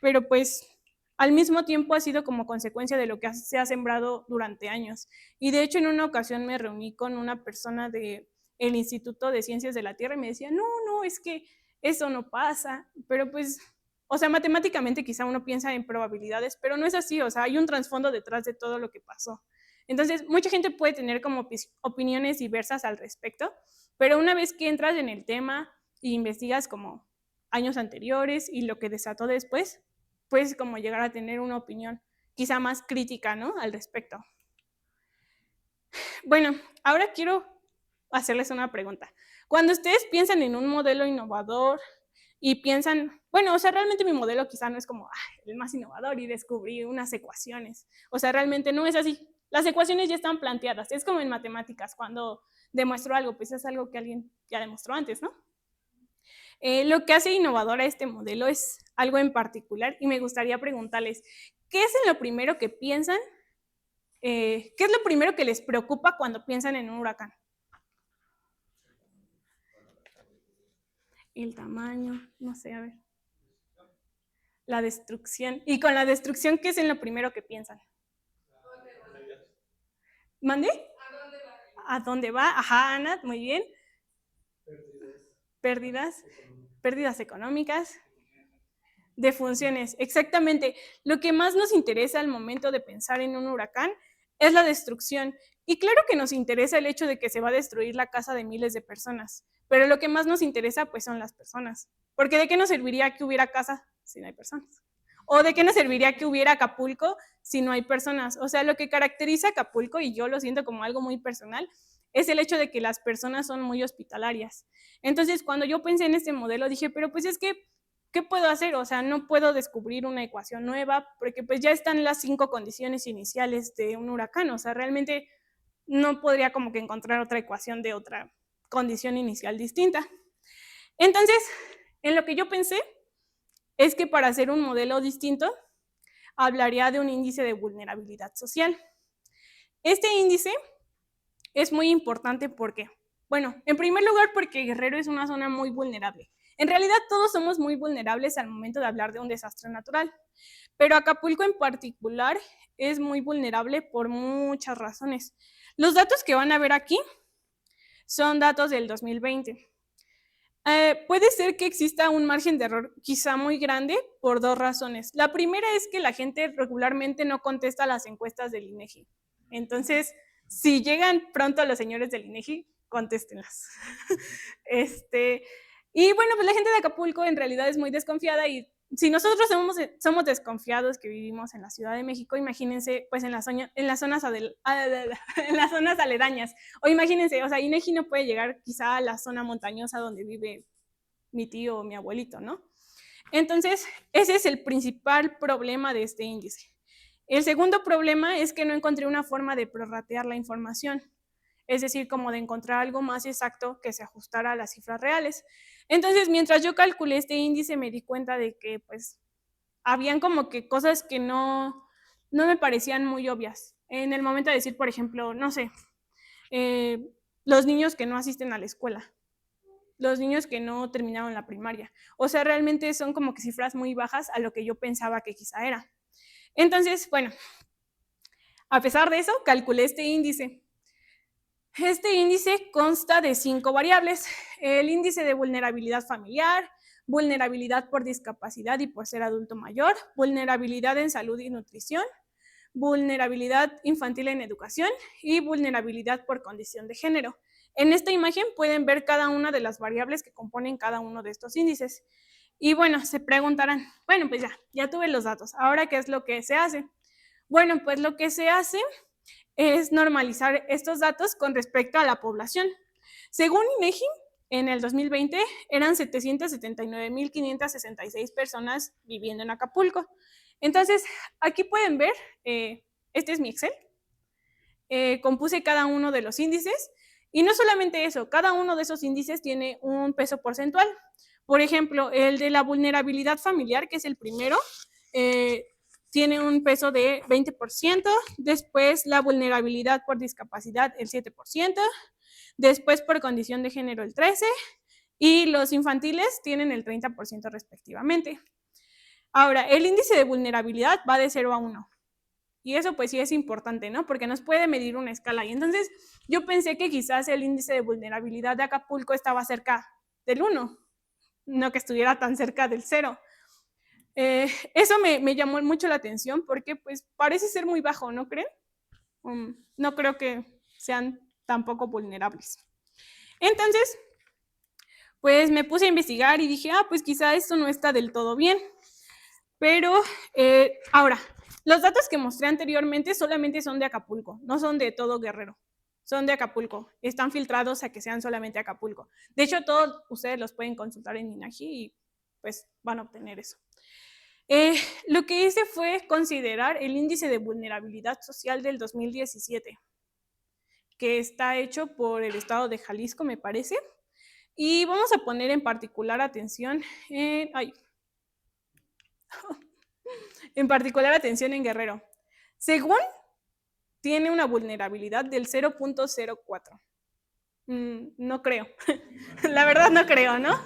pero pues al mismo tiempo ha sido como consecuencia de lo que se ha sembrado durante años. Y de hecho en una ocasión me reuní con una persona del Instituto de Ciencias de la Tierra y me decía, no, no, es que eso no pasa, pero pues, o sea, matemáticamente quizá uno piensa en probabilidades, pero no es así, o sea, hay un trasfondo detrás de todo lo que pasó. Entonces, mucha gente puede tener como opiniones diversas al respecto, pero una vez que entras en el tema e investigas como años anteriores y lo que desató después, puedes como llegar a tener una opinión quizá más crítica, ¿no? Al respecto. Bueno, ahora quiero hacerles una pregunta. Cuando ustedes piensan en un modelo innovador y piensan, bueno, o sea, realmente mi modelo quizá no es como el más innovador y descubrí unas ecuaciones. O sea, realmente no es así. Las ecuaciones ya están planteadas. Es como en matemáticas, cuando demuestro algo, pues es algo que alguien ya demostró antes, ¿no? Lo que hace innovador a este modelo es algo en particular y me gustaría preguntarles, ¿qué es lo primero que piensan? ¿Qué es lo primero que les preocupa cuando piensan en un huracán? El tamaño, no sé, a ver. La destrucción. Y con la destrucción, ¿qué es en lo primero que piensan? ¿Mande? ¿A dónde va? Ajá, Ana, muy bien. Pérdidas. Pérdidas económicas. De funciones, exactamente. Lo que más nos interesa al momento de pensar en un huracán es la destrucción. Y claro que nos interesa el hecho de que se va a destruir la casa de miles de personas, pero lo que más nos interesa pues son las personas. Porque ¿de qué nos serviría que hubiera casa si no hay personas? ¿O de qué nos serviría que hubiera Acapulco si no hay personas? O sea, lo que caracteriza a Acapulco, y yo lo siento como algo muy personal, es el hecho de que las personas son muy hospitalarias. Entonces, cuando yo pensé en este modelo, dije, pero pues es que ¿qué puedo hacer? O sea, no puedo descubrir una ecuación nueva porque pues ya están las 5 condiciones iniciales de un huracán. O sea, realmente no podría como que encontrar otra ecuación de otra condición inicial distinta. Entonces, en lo que yo pensé es que para hacer un modelo distinto, hablaría de un índice de vulnerabilidad social. Este índice es muy importante porque, bueno, en primer lugar porque Guerrero es una zona muy vulnerable. En realidad todos somos muy vulnerables al momento de hablar de un desastre natural, pero Acapulco en particular es muy vulnerable por muchas razones. Los datos que van a ver aquí son datos del 2020. Puede ser que exista un margen de error quizá muy grande por dos razones. La primera es que la gente regularmente no contesta las encuestas del INEGI. Entonces, si llegan pronto los señores del INEGI, contéstenlas. Y bueno, pues la gente de Acapulco en realidad es muy desconfiada y si nosotros somos desconfiados que vivimos en la Ciudad de México, imagínense pues en las zonas aledañas. O imagínense, o sea, INEGI no puede llegar quizá a la zona montañosa donde vive mi tío o mi abuelito, ¿no? Entonces, ese es el principal problema de este índice. El segundo problema es que no encontré una forma de prorratear la información, es decir, como de encontrar algo más exacto que se ajustara a las cifras reales. Entonces, mientras yo calculé este índice, me di cuenta de que, pues, habían como que cosas que no me parecían muy obvias. En el momento de decir, por ejemplo, no sé, los niños que no asisten a la escuela, los niños que no terminaron la primaria. O sea, realmente son como que cifras muy bajas a lo que yo pensaba que quizá era. Entonces, bueno, a pesar de eso, calculé este índice. Este índice consta de 5 variables: el índice de vulnerabilidad familiar, vulnerabilidad por discapacidad y por ser adulto mayor, vulnerabilidad en salud y nutrición, vulnerabilidad infantil en educación y vulnerabilidad por condición de género. En esta imagen pueden ver cada una de las variables que componen cada uno de estos índices. Y bueno, se preguntarán, bueno, pues ya tuve los datos, ¿ahora qué es lo que se hace? Bueno, pues lo que se hace es normalizar estos datos con respecto a la población. Según INEGI, en el 2020 eran 779,566 personas viviendo en Acapulco. Entonces, aquí pueden ver, este es mi Excel, compuse cada uno de los índices y no solamente eso, cada uno de esos índices tiene un peso porcentual. Por ejemplo, el de la vulnerabilidad familiar, que es el primero, tiene un peso de 20%, después la vulnerabilidad por discapacidad el 7%, después por condición de género el 13%, y los infantiles tienen el 30% respectivamente. Ahora, el índice de vulnerabilidad va de 0 a 1. Y eso pues sí es importante, ¿no? Porque nos puede medir una escala. Y entonces yo pensé que quizás el índice de vulnerabilidad de Acapulco estaba cerca del 1, no que estuviera tan cerca del 0. Eso me llamó mucho la atención porque pues parece ser muy bajo, ¿no creen? No creo que sean tan poco vulnerables. Entonces, pues me puse a investigar y dije, pues quizá esto no está del todo bien. Pero ahora, los datos que mostré anteriormente solamente son de Acapulco, no son de todo Guerrero. Son de Acapulco, están filtrados a que sean solamente Acapulco. De hecho, todos ustedes los pueden consultar en INAGI y pues van a obtener eso. Lo que hice fue considerar el índice de vulnerabilidad social del 2017, que está hecho por el estado de Jalisco, me parece. Y vamos a poner en particular atención en Guerrero. Según tiene una vulnerabilidad del 0.04. No creo. La verdad no creo, ¿no?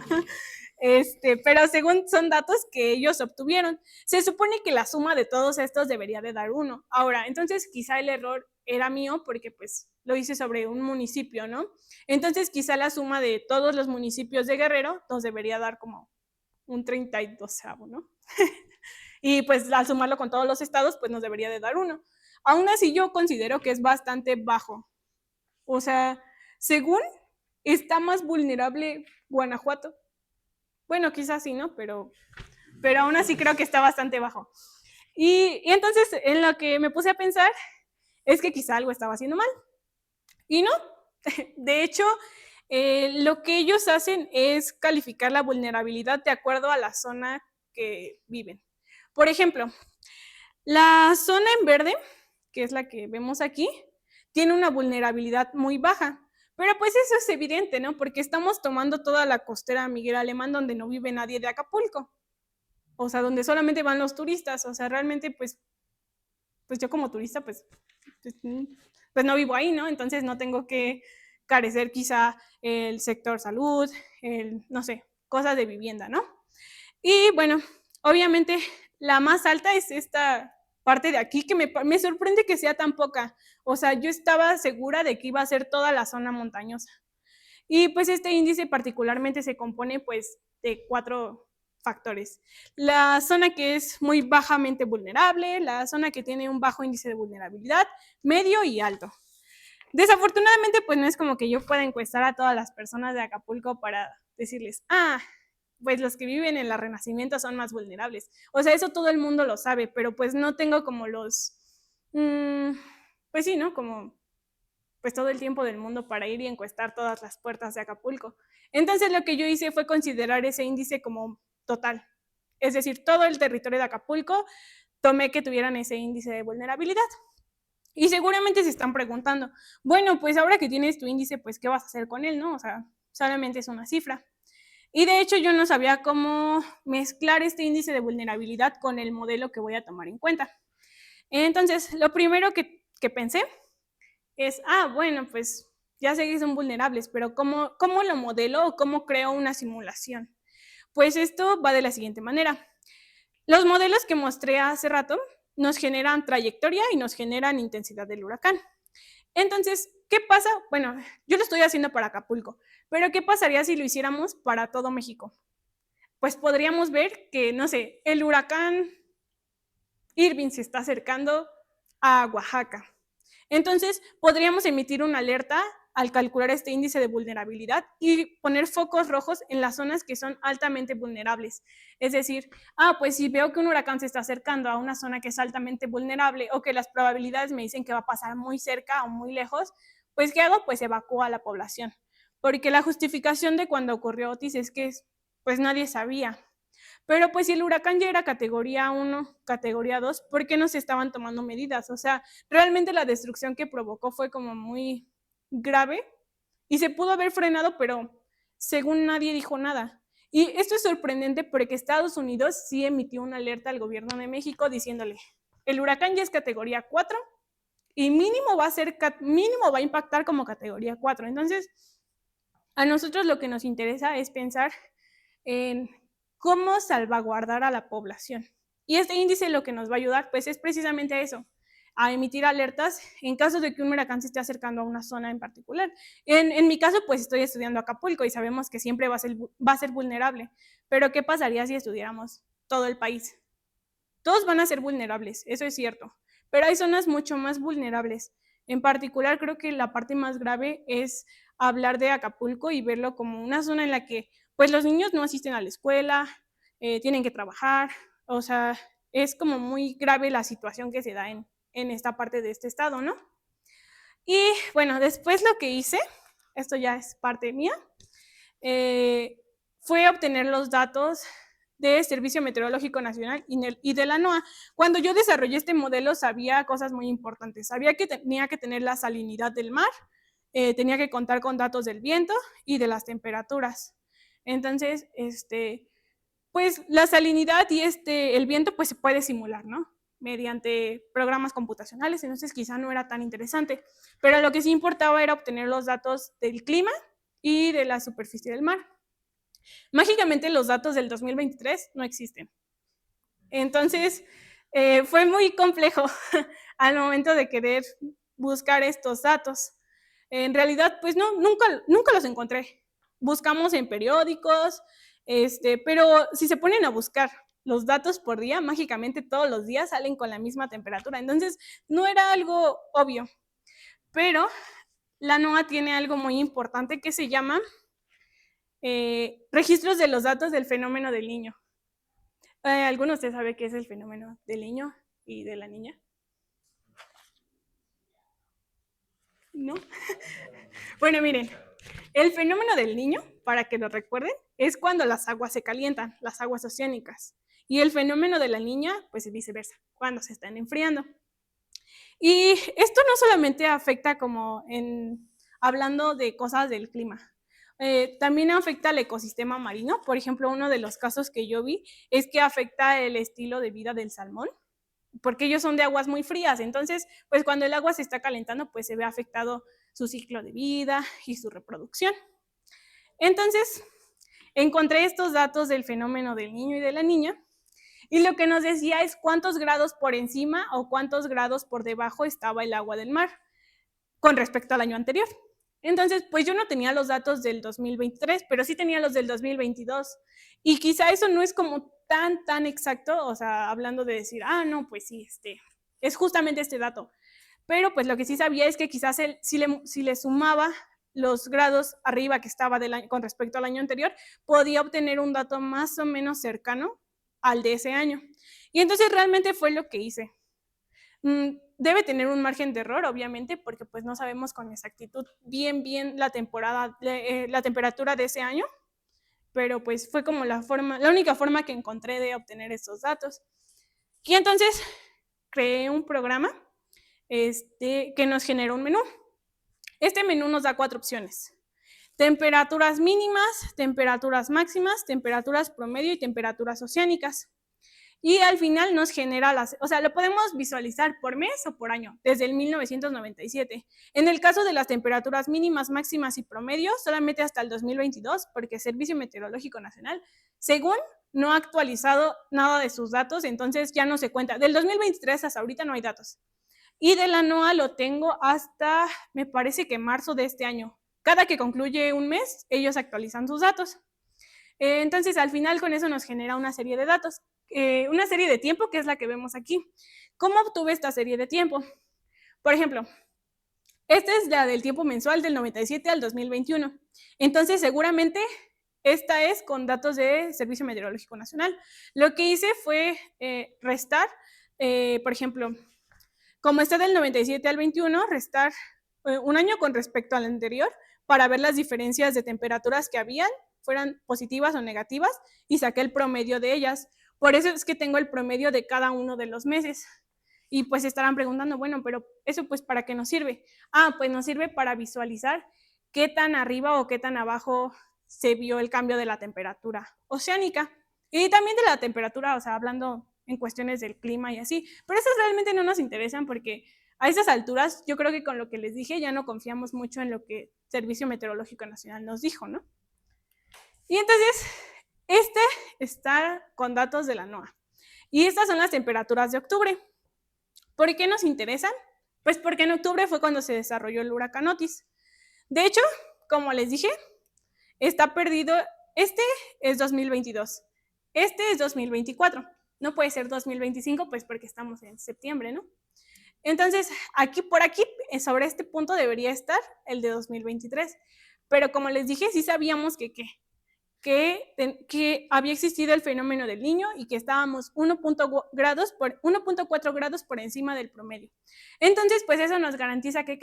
Pero según son datos que ellos obtuvieron, se supone que la suma de todos estos debería de dar 1. Ahora, entonces quizá el error era mío porque pues lo hice sobre un municipio, ¿no? Entonces quizá la suma de todos los municipios de Guerrero nos debería dar como un 32avo, ¿no? Y pues al sumarlo con todos los estados, pues nos debería de dar 1. Aún así yo considero que es bastante bajo. O sea, según está más vulnerable Guanajuato. Bueno, quizás sí, ¿no? Pero aún así creo que está bastante bajo. Y entonces en lo que me puse a pensar es que quizá algo estaba haciendo mal. Y no. De hecho, lo que ellos hacen es calificar la vulnerabilidad de acuerdo a la zona que viven. Por ejemplo, la zona en verde, que es la que vemos aquí, tiene una vulnerabilidad muy baja. Pero pues eso es evidente, ¿no? Porque estamos tomando toda la costera Miguel Alemán donde no vive nadie de Acapulco. O sea, donde solamente van los turistas. O sea, realmente pues yo como turista pues no vivo ahí, ¿no? Entonces no tengo que carecer quizá el sector salud, no sé, cosas de vivienda, ¿no? Y bueno, obviamente la más alta es esta parte de aquí que me sorprende que sea tan poca. O sea, yo estaba segura de que iba a ser toda la zona montañosa. Y pues este índice particularmente se compone pues de 4 factores. La zona que es muy bajamente vulnerable, la zona que tiene un bajo índice de vulnerabilidad, medio y alto. Desafortunadamente pues no es como que yo pueda encuestar a todas las personas de Acapulco para decirles, pues los que viven en la Renacimiento son más vulnerables. O sea, eso todo el mundo lo sabe, pero pues no tengo como pues sí, ¿no? Como pues todo el tiempo del mundo para ir y encuestar todas las puertas de Acapulco. Entonces lo que yo hice fue considerar ese índice como total. Es decir, todo el territorio de Acapulco tomé que tuvieran ese índice de vulnerabilidad. Y seguramente se están preguntando, bueno, pues ahora que tienes tu índice, pues ¿qué vas a hacer con él, no? O sea, solamente es una cifra. Y de hecho yo no sabía cómo mezclar este índice de vulnerabilidad con el modelo que voy a tomar en cuenta. Entonces, lo primero que pensé es, bueno, pues ya sé que son vulnerables, pero ¿cómo lo modelo o cómo creo una simulación? Pues esto va de la siguiente manera. Los modelos que mostré hace rato nos generan trayectoria y nos generan intensidad del huracán. Entonces, ¿qué pasa? Bueno, yo lo estoy haciendo para Acapulco, pero ¿qué pasaría si lo hiciéramos para todo México? Pues podríamos ver que, no sé, el huracán Irving se está acercando a Oaxaca. Entonces, podríamos emitir una alerta al calcular este índice de vulnerabilidad y poner focos rojos en las zonas que son altamente vulnerables. Es decir, pues si veo que un huracán se está acercando a una zona que es altamente vulnerable o que las probabilidades me dicen que va a pasar muy cerca o muy lejos, pues ¿qué hago? Pues evacúo a la población. Porque la justificación de cuando ocurrió Otis es que pues nadie sabía. Pero pues si el huracán ya era categoría 1, categoría 2, ¿por qué no se estaban tomando medidas? O sea, realmente la destrucción que provocó fue como muy grave y se pudo haber frenado, pero según nadie dijo nada. Y esto es sorprendente porque Estados Unidos sí emitió una alerta al gobierno de México diciéndole, el huracán ya es categoría 4 y mínimo va a impactar como categoría 4. Entonces, A nosotros lo que nos interesa es pensar en cómo salvaguardar a la población. Y este índice lo que nos va a ayudar, pues es precisamente a eso, a emitir alertas en caso de que un huracán se esté acercando a una zona en particular. En mi caso, pues estoy estudiando Acapulco y sabemos que siempre va a ser vulnerable, pero ¿qué pasaría si estudiáramos todo el país? Todos van a ser vulnerables, eso es cierto, pero hay zonas mucho más vulnerables. En particular, creo que la parte más grave es hablar de Acapulco y verlo como una zona en la que pues los niños no asisten a la escuela, tienen que trabajar, o sea, es como muy grave la situación que se da en esta parte de este estado, ¿no? Y bueno, después lo que hice, esto ya es parte mía, fue obtener los datos del Servicio Meteorológico Nacional y de la NOAA. Cuando yo desarrollé este modelo sabía cosas muy importantes. Sabía que tenía que tener la salinidad del mar, tenía que contar con datos del viento y de las temperaturas. Entonces, pues la salinidad y el viento pues se puede simular, ¿no? Mediante programas computacionales, entonces quizá no era tan interesante. Pero lo que sí importaba era obtener los datos del clima y de la superficie del mar. Mágicamente los datos del 2023 no existen. Entonces, fue muy complejo al momento de querer buscar estos datos. En realidad, pues no, nunca los encontré. Buscamos en periódicos, pero si se ponen a buscar los datos por día, mágicamente todos los días salen con la misma temperatura. Entonces, no era algo obvio. Pero la NOAA tiene algo muy importante que se llama registros de los datos del fenómeno del Niño. ¿Alguno de ustedes sabe qué es el fenómeno del niño y de la niña? ¿No? Bueno, miren, el fenómeno del Niño, para que lo recuerden, es cuando las aguas se calientan, las aguas oceánicas. Y el fenómeno de la niña, pues es viceversa, cuando se están enfriando. Y esto no solamente afecta como hablando de cosas del clima, también afecta al ecosistema marino. Por ejemplo, uno de los casos que yo vi es que afecta el estilo de vida del salmón, porque ellos son de aguas muy frías. Entonces, pues cuando el agua se está calentando, pues se ve afectado su ciclo de vida y su reproducción. Entonces, encontré estos datos del fenómeno del niño y de la niña, y lo que nos decía es cuántos grados por encima o cuántos grados por debajo estaba el agua del mar con respecto al año anterior. Entonces, pues yo no tenía los datos del 2023, pero sí tenía los del 2022. Y quizá eso no es como tan exacto, o sea, hablando de decir, no, pues sí, es justamente este dato. Pero pues lo que sí sabía es que quizás si le sumaba los grados arriba que estaba con respecto al año anterior, podía obtener un dato más o menos cercano al de ese año. Y entonces realmente fue lo que hice. Debe tener un margen de error, obviamente, porque pues no sabemos con exactitud bien la temperatura de ese año, pero pues fue como la única forma que encontré de obtener estos datos. Y entonces creé un programa que nos generó un menú. Este menú nos da 4 opciones: temperaturas mínimas, temperaturas máximas, temperaturas promedio y temperaturas oceánicas. Y al final nos genera o sea, lo podemos visualizar por mes o por año, desde el 1997. En el caso de las temperaturas mínimas, máximas y promedio, solamente hasta el 2022, porque el Servicio Meteorológico Nacional, según, no ha actualizado nada de sus datos, entonces ya no se cuenta. Del 2023 hasta ahorita no hay datos. Y de la NOAA lo tengo hasta, me parece que marzo de este año. Cada que concluye un mes, ellos actualizan sus datos. Entonces, al final, con eso nos genera una serie de datos. Una serie de tiempo, que es la que vemos aquí. ¿Cómo obtuve esta serie de tiempo? Por ejemplo, esta es la del tiempo mensual del 97 al 2021. Entonces, seguramente esta es con datos de Servicio Meteorológico Nacional. Lo que hice fue restar, por ejemplo, como está del 97 al 21, restar un año con respecto al anterior para ver las diferencias de temperaturas que habían, fueran positivas o negativas, y saqué el promedio de ellas. Por eso es que tengo el promedio de cada uno de los meses. Y pues estarán preguntando, bueno, pero eso pues ¿para qué nos sirve? Pues nos sirve para visualizar qué tan arriba o qué tan abajo se vio el cambio de la temperatura oceánica. Y también de la temperatura, o sea, hablando en cuestiones del clima y así. Pero esas realmente no nos interesan porque a esas alturas, yo creo que con lo que les dije ya no confiamos mucho en lo que Servicio Meteorológico Nacional nos dijo, ¿no? Y entonces, este está con datos de la NOAA. Y estas son las temperaturas de octubre. ¿Por qué nos interesan? Pues porque en octubre fue cuando se desarrolló el huracán Otis. De hecho, como les dije, está perdido. Este es 2022. Este es 2024. No puede ser 2025, pues porque estamos en septiembre, ¿no? Entonces, por aquí, sobre este punto debería estar el de 2023. Pero como les dije, sí sabíamos que había existido el fenómeno del Niño y que estábamos 1.4 grados por encima del promedio. Entonces, pues eso nos garantiza que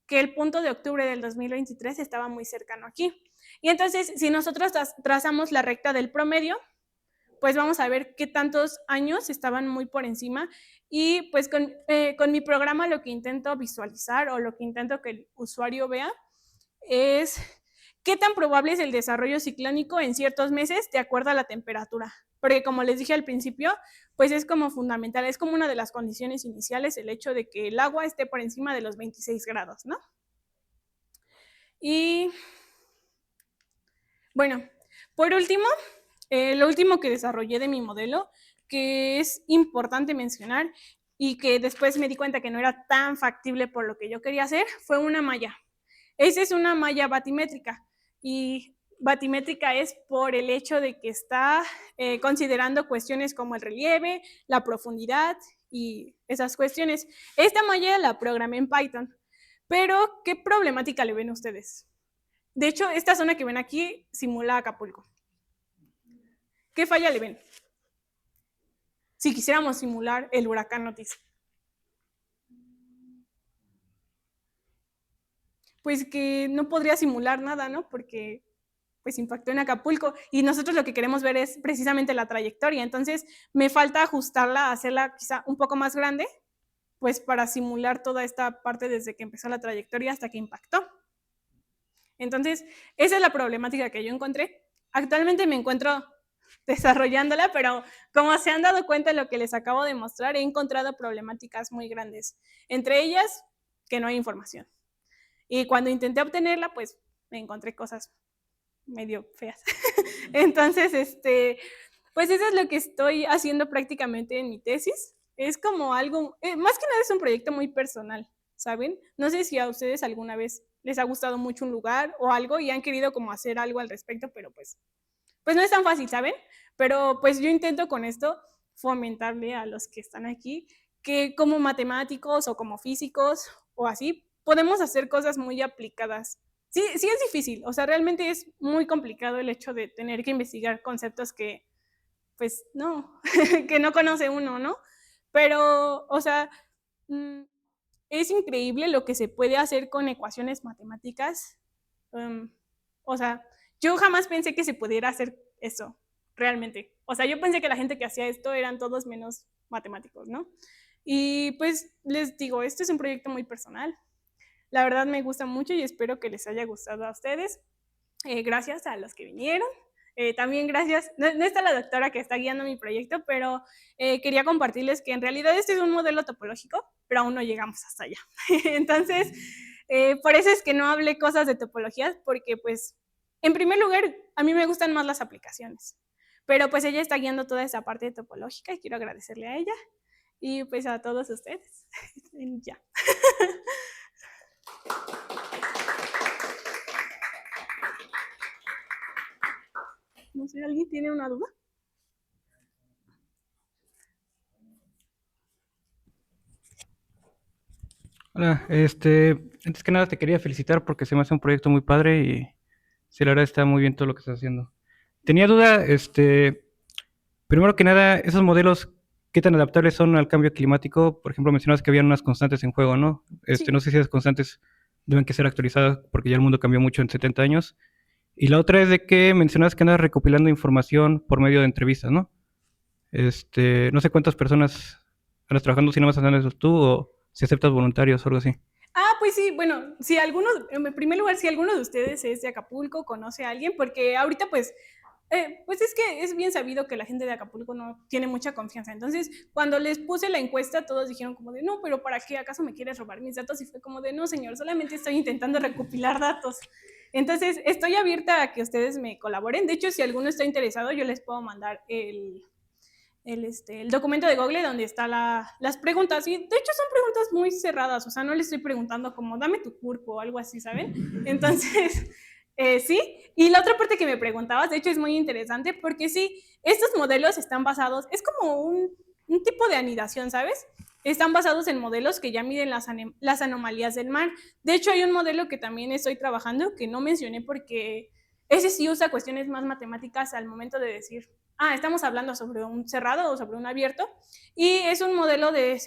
el punto de octubre del 2023 estaba muy cercano aquí. Y entonces, si nosotros trazamos la recta del promedio, pues vamos a ver qué tantos años estaban muy por encima. Y pues con mi programa lo que intento visualizar o lo que intento que el usuario vea es qué tan probable es el desarrollo ciclónico en ciertos meses de acuerdo a la temperatura. Porque como les dije al principio, pues es como fundamental, es como una de las condiciones iniciales el hecho de que el agua esté por encima de los 26 grados, ¿no? Y bueno, por último, lo último que desarrollé de mi modelo, que es importante mencionar y que después me di cuenta que no era tan factible por lo que yo quería hacer, fue una malla. Esa es una malla batimétrica y batimétrica es por el hecho de que está considerando cuestiones como el relieve, la profundidad y esas cuestiones. Esta malla la programé en Python, pero ¿qué problemática le ven ustedes? De hecho, esta zona que ven aquí simula Acapulco. ¿Qué falla le ven? Si quisiéramos simular el huracán Otis. Pues que no podría simular nada, ¿no? Porque pues impactó en Acapulco y nosotros lo que queremos ver es precisamente la trayectoria. Entonces me falta ajustarla, hacerla quizá un poco más grande, pues para simular toda esta parte desde que empezó la trayectoria hasta que impactó. Entonces, esa es la problemática que yo encontré. Actualmente me encuentro desarrollándola, pero como se han dado cuenta de lo que les acabo de mostrar, he encontrado problemáticas muy grandes. Entre ellas, que no hay información. Y cuando intenté obtenerla, pues me encontré cosas medio feas. Entonces, pues eso es lo que estoy haciendo prácticamente en mi tesis. Es como algo, más que nada es un proyecto muy personal, ¿saben? No sé si a ustedes alguna vez les ha gustado mucho un lugar o algo y han querido como hacer algo al respecto, pero pues no es tan fácil, ¿saben? Pero pues yo intento con esto fomentarle a los que están aquí que como matemáticos o como físicos o así, podemos hacer cosas muy aplicadas. Sí, sí es difícil, o sea, realmente es muy complicado el hecho de tener que investigar conceptos que, pues, no, que no conoce uno, ¿no? Pero, o sea, es increíble lo que se puede hacer con ecuaciones matemáticas. O sea, yo jamás pensé que se pudiera hacer eso, realmente. O sea, yo pensé que la gente que hacía esto eran todos menos matemáticos, ¿no? Y pues les digo, este es un proyecto muy personal. La verdad me gusta mucho y espero que les haya gustado a ustedes. Gracias a los que vinieron. También gracias, no está la doctora que está guiando mi proyecto, pero quería compartirles que en realidad este es un modelo topológico, pero aún no llegamos hasta allá. Entonces, por eso es que no hablé cosas de topologías, porque pues, en primer lugar, a mí me gustan más las aplicaciones, pero pues ella está guiando toda esa parte topológica y quiero agradecerle a ella y pues a todos ustedes. Ya. No sé, ¿alguien tiene una duda? Hola, antes que nada te quería felicitar porque se me hace un proyecto muy padre y sí, la verdad está muy bien todo lo que estás haciendo. Tenía duda, primero que nada, esos modelos, ¿qué tan adaptables son al cambio climático? Por ejemplo, mencionabas que habían unas constantes en juego, ¿no? Sí. No sé si esas constantes deben que ser actualizadas porque ya el mundo cambió mucho en 70 años. Y la otra es de que mencionabas que andas recopilando información por medio de entrevistas, ¿no? No sé cuántas personas andas trabajando, si no vas a hacer eso tú o si aceptas voluntarios o algo así. Ah, pues sí, bueno, si alguno, en primer lugar, si alguno de ustedes es de Acapulco, conoce a alguien, porque ahorita pues Pues es que es bien sabido que la gente de Acapulco no tiene mucha confianza. Entonces, cuando les puse la encuesta, todos dijeron como de, no, pero ¿para qué? ¿Acaso me quieres robar mis datos? Y fue como de, no, señor, solamente estoy intentando recopilar datos. Entonces, estoy abierta a que ustedes me colaboren. De hecho, si alguno está interesado, yo les puedo mandar el documento de Google donde están las preguntas. Y de hecho son preguntas muy cerradas, o sea, no les estoy preguntando como, dame tu CURP o algo así, ¿saben? Entonces, sí. Y la otra parte que me preguntabas, de hecho, es muy interesante porque sí, estos modelos están basados, es como un tipo de anidación, ¿sabes? Están basados en modelos que ya miden las anomalías del mar. De hecho, hay un modelo que también estoy trabajando que no mencioné porque ese sí usa cuestiones más matemáticas al momento de decir, estamos hablando sobre un cerrado o sobre un abierto, y es un modelo de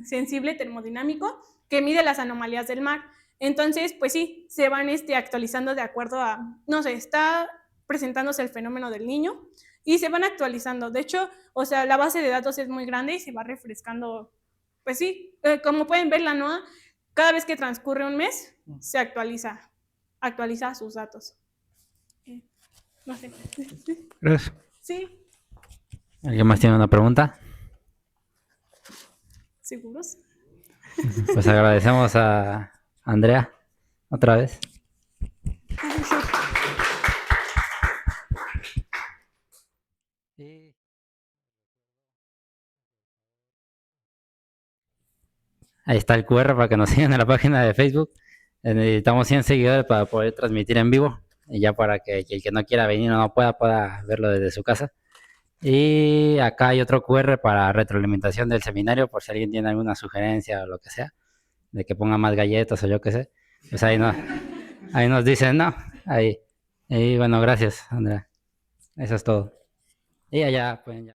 sensible termodinámico que mide las anomalías del mar. Entonces, pues sí, se van actualizando de acuerdo a, no sé, está presentándose el fenómeno del niño y se van actualizando. De hecho, o sea, la base de datos es muy grande y se va refrescando. Pues sí, como pueden ver, la NOAA, cada vez que transcurre un mes, se actualiza sus datos. No sé. Gracias. Sí, ¿Alguien más tiene una pregunta? ¿seguros? Pues agradecemos a Andrea otra vez. Ahí está el QR para que nos sigan en la página de Facebook. Necesitamos 100 seguidores para poder transmitir en vivo y ya para que el que no quiera venir o no pueda verlo desde su casa. Y acá hay otro QR para retroalimentación del seminario por si alguien tiene alguna sugerencia o lo que sea, de que ponga más galletas o yo qué sé. Pues ahí nos dicen, no, ahí. Y bueno, gracias, Andrea. Eso es todo. Y allá pueden ya.